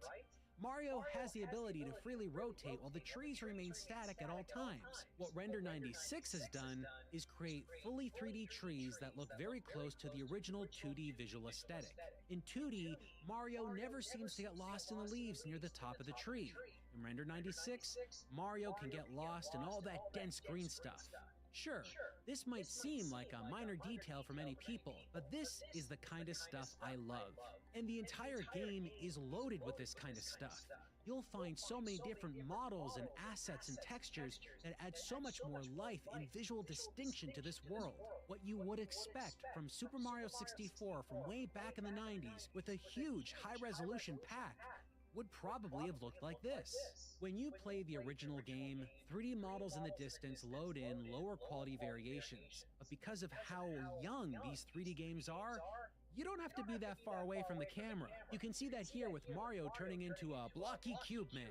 Mario has the ability to freely rotate while the trees remain static at all times. What Render 96 has done is create fully 3D trees that look very close to the original 2D visual aesthetic. In 2D, Mario never seems to get lost in the leaves near the top of the tree. In Render 96, Mario can get lost in all that dense green stuff. Sure, this might seem like a minor detail for many people, but this is the kind of stuff I love. And the entire game is loaded with this kind of stuff. You'll find so many different models and assets and textures that add so much more life and visual distinction to this world. What you would expect from Super Mario 64 from way back in the 90s with a huge high-resolution pack would probably have looked like this. When you play the original game, 3D models in the distance load in lower quality variations. But because of how young these 3D games are, you don't have to be that far away from the camera. You can see that here with Mario turning into a blocky cube man.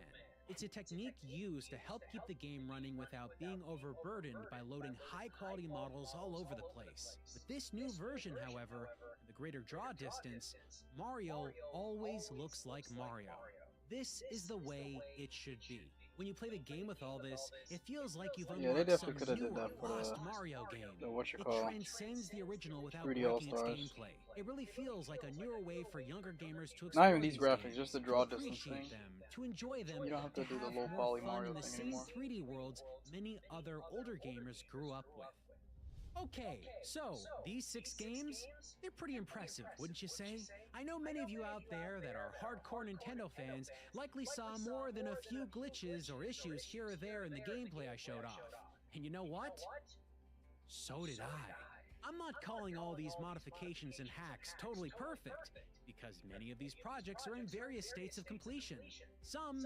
It's a technique used to help keep the game running without being overburdened by loading high-quality models all over the place. With this new version, however, and the greater draw distance, Mario always looks like Mario. This is the way it should be. When you play the game with all this, it feels like you've unlocked some newer, lost Mario game. It transcends the original without breaking its gameplay. It really feels like a newer way for younger gamers to explore Not even these graphics, games, just the draw to distance appreciate thing. them, to enjoy them, You don't have to do the low more poly fun Mario in the thing same anymore. 3D worlds many other older gamers grew up with. Okay, so these 6 games, they're pretty impressive, wouldn't you say? I know many of you out there that are hardcore Nintendo fans likely saw more than a few glitches or issues here or there in the gameplay I showed off. And you know what? So did I. I'm not calling all these modifications and hacks totally perfect, because many of these projects are in various states of completion. Some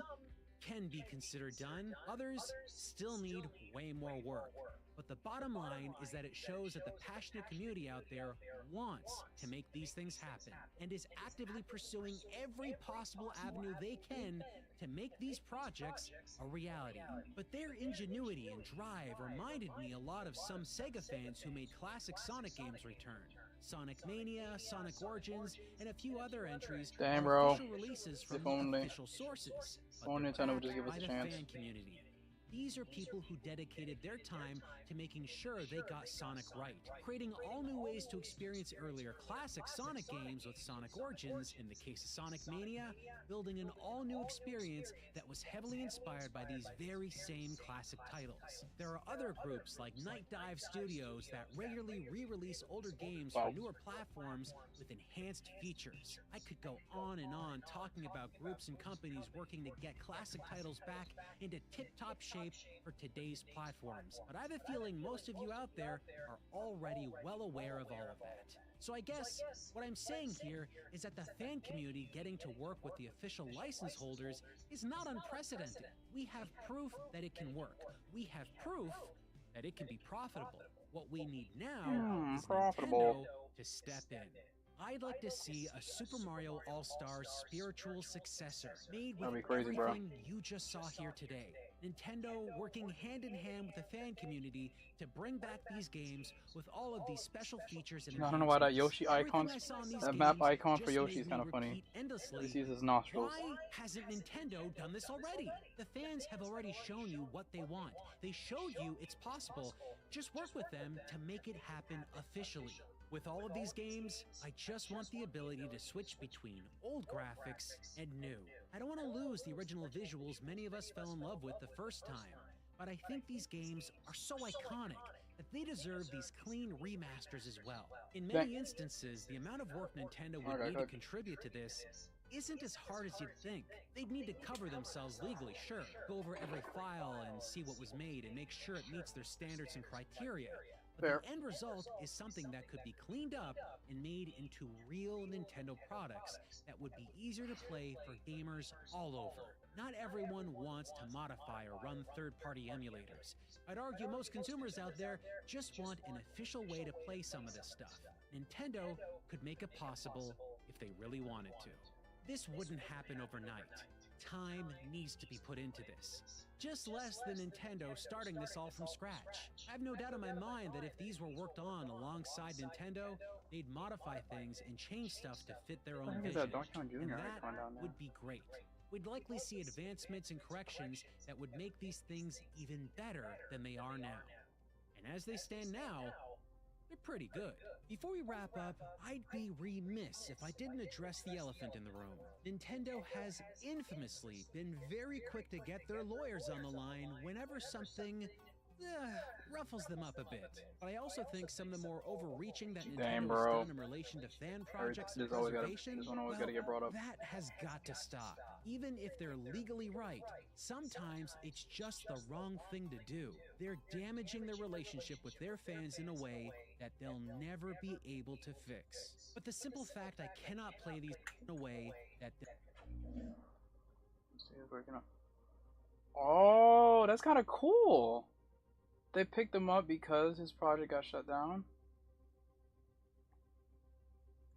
can be considered done, others still need way more work. But the bottom line is that it shows that the passionate community out there wants to make these things happen and is actively pursuing every possible avenue they can to make these projects a reality. But their ingenuity and drive reminded me a lot of some Sega fans who made classic Sonic games return. Sonic Mania, Sonic Origins, and a few other entries Damn, are bro. official releases from If the only. official sources, but Only they're Nintendo would backed just give us by a the chance. fan community. These are people who dedicated their time to making sure they got Sonic right, creating all new ways to experience earlier classic Sonic games with Sonic Origins, in the case of Sonic Mania, building an all-new experience that was heavily inspired by these very same classic titles. There are other groups like Night Dive Studios that regularly re-release older games for newer platforms with enhanced features. I could go on and on talking about groups and companies working to get classic titles back into tip-top shape for today's platforms. But I have a feeling most of you out there are already well aware of all of that. So I guess what I'm saying here is that the fan community getting to work with the official license holders is not unprecedented. We have proof that it can work. We have proof that it can be profitable. What we need now is Nintendo to step in. I'd like to see a Super Mario All-Stars spiritual successor made with everything you just saw here today. Nintendo working hand in hand with the fan community to bring back these games with all of these special features and I don't know why that Yoshi icon, that map icon for Yoshi is kind of funny. This uses nostrils. Why hasn't Nintendo done this already? The fans have already shown you what they want. They showed you it's possible. Just work with them to make it happen officially. With all of these games, I just want the ability to switch between old graphics and new. I don't want to lose the original visuals many of us fell in love with the first time, but I think these games are so iconic that they deserve these clean remasters as well. In many instances, the amount of work Nintendo would need to contribute to this isn't as hard as you'd think. They'd need to cover themselves legally, sure, go over every file and see what was made and make sure it meets their standards and criteria. But the end result is something that could be cleaned up and made into real Nintendo products that would be easier to play for gamers all over. Not everyone wants to modify or run third-party emulators. I'd argue most consumers out there just want an official way to play some of this stuff. Nintendo could make it possible if they really wanted to. This wouldn't happen overnight. Time needs to be put into this. Just less than Nintendo starting this all from scratch. I have no doubt in my mind that if these were worked on alongside Nintendo, they'd modify things and change stuff to fit their own vision. And that would be great. We'd likely see advancements and corrections that would make these things even better than they are now. And as they stand now, they're pretty good. Before we wrap up, I'd be remiss if I didn't address the elephant in the room. Nintendo has infamously been very quick to get their lawyers on the line whenever something ruffles them up a bit. But I also think some of the more overreaching that Nintendo has done in relation to fan projects and preservation, that has got to stop. Even if they're legally right, sometimes it's just the wrong thing to do. They're damaging their relationship with their fans in a way that they'll never be able to fix. But the simple fact I cannot play these in a way that oh, that's kind of cool. They picked him up because his project got shut down.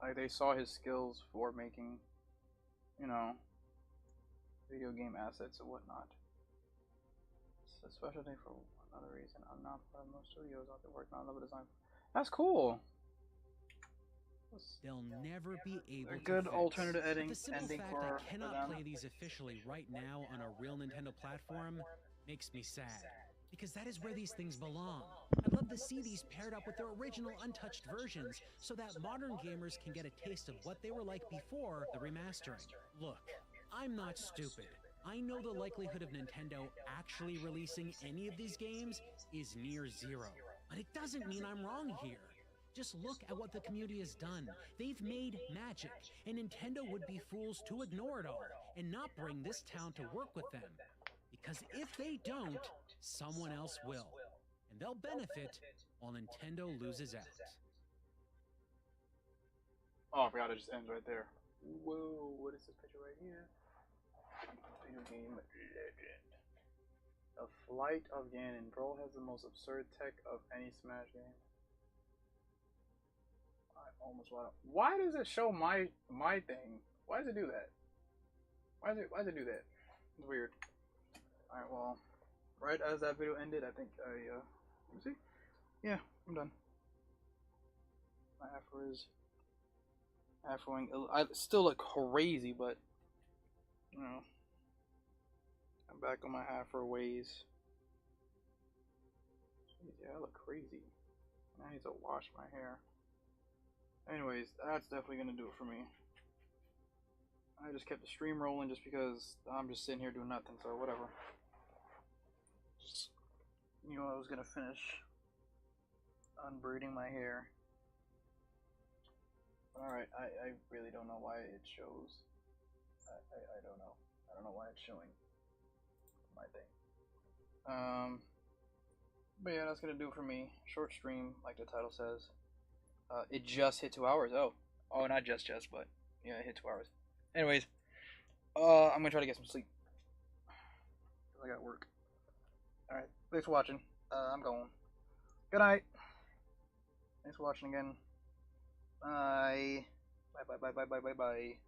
Like, they saw his skills for making, you know, video game assets and whatnot. It's a special thing for another reason. I'm not part of most studios out there working on level design. That's cool. They'll never be able a good to alternative fix. ending. The simple ending fact for I cannot them. play these officially right now on a real Nintendo platform makes me sad. Because that is where these things belong. I'd love to see these paired up with their original untouched versions so that modern gamers can get a taste of what they were like before the remastering. Look, I'm not stupid. I know the likelihood of Nintendo actually releasing any of these games is near zero. But it doesn't mean I'm wrong here. Just look at what the community has done. They've made magic, and Nintendo would be fools to ignore it all and not bring this town to work with them. Because if they don't, someone else will. And they'll benefit while Nintendo loses out. Oh, I forgot it just ends right there. Whoa, what is this picture right here? Video game legend. The Flight of Ganon. Bro has the most absurd tech of any Smash game. I almost want to. Why does it show my thing? Why does it do that? Why does it do that? It's weird. Alright, well, right as that video ended, I think let me see? Yeah, I'm done. My afro is afroing. I still look crazy, but, you know, I'm back on my afro ways. Jeez, yeah, I look crazy. I need to wash my hair. Anyways, that's definitely gonna do it for me. I just kept the stream rolling just because I'm just sitting here doing nothing, so whatever. Just, you know, I was gonna finish unbraiding my hair. Alright, I really don't know why it shows. I don't know. I don't know why it's showing my thing. But yeah, that's gonna do it for me. Short stream, like the title says. It just hit 2 hours. Oh, not just, but yeah, it hit 2 hours. Anyways, I'm gonna try to get some sleep. I got work. Alright, thanks for watching. I'm going. Good night. Thanks for watching again. Bye. Bye.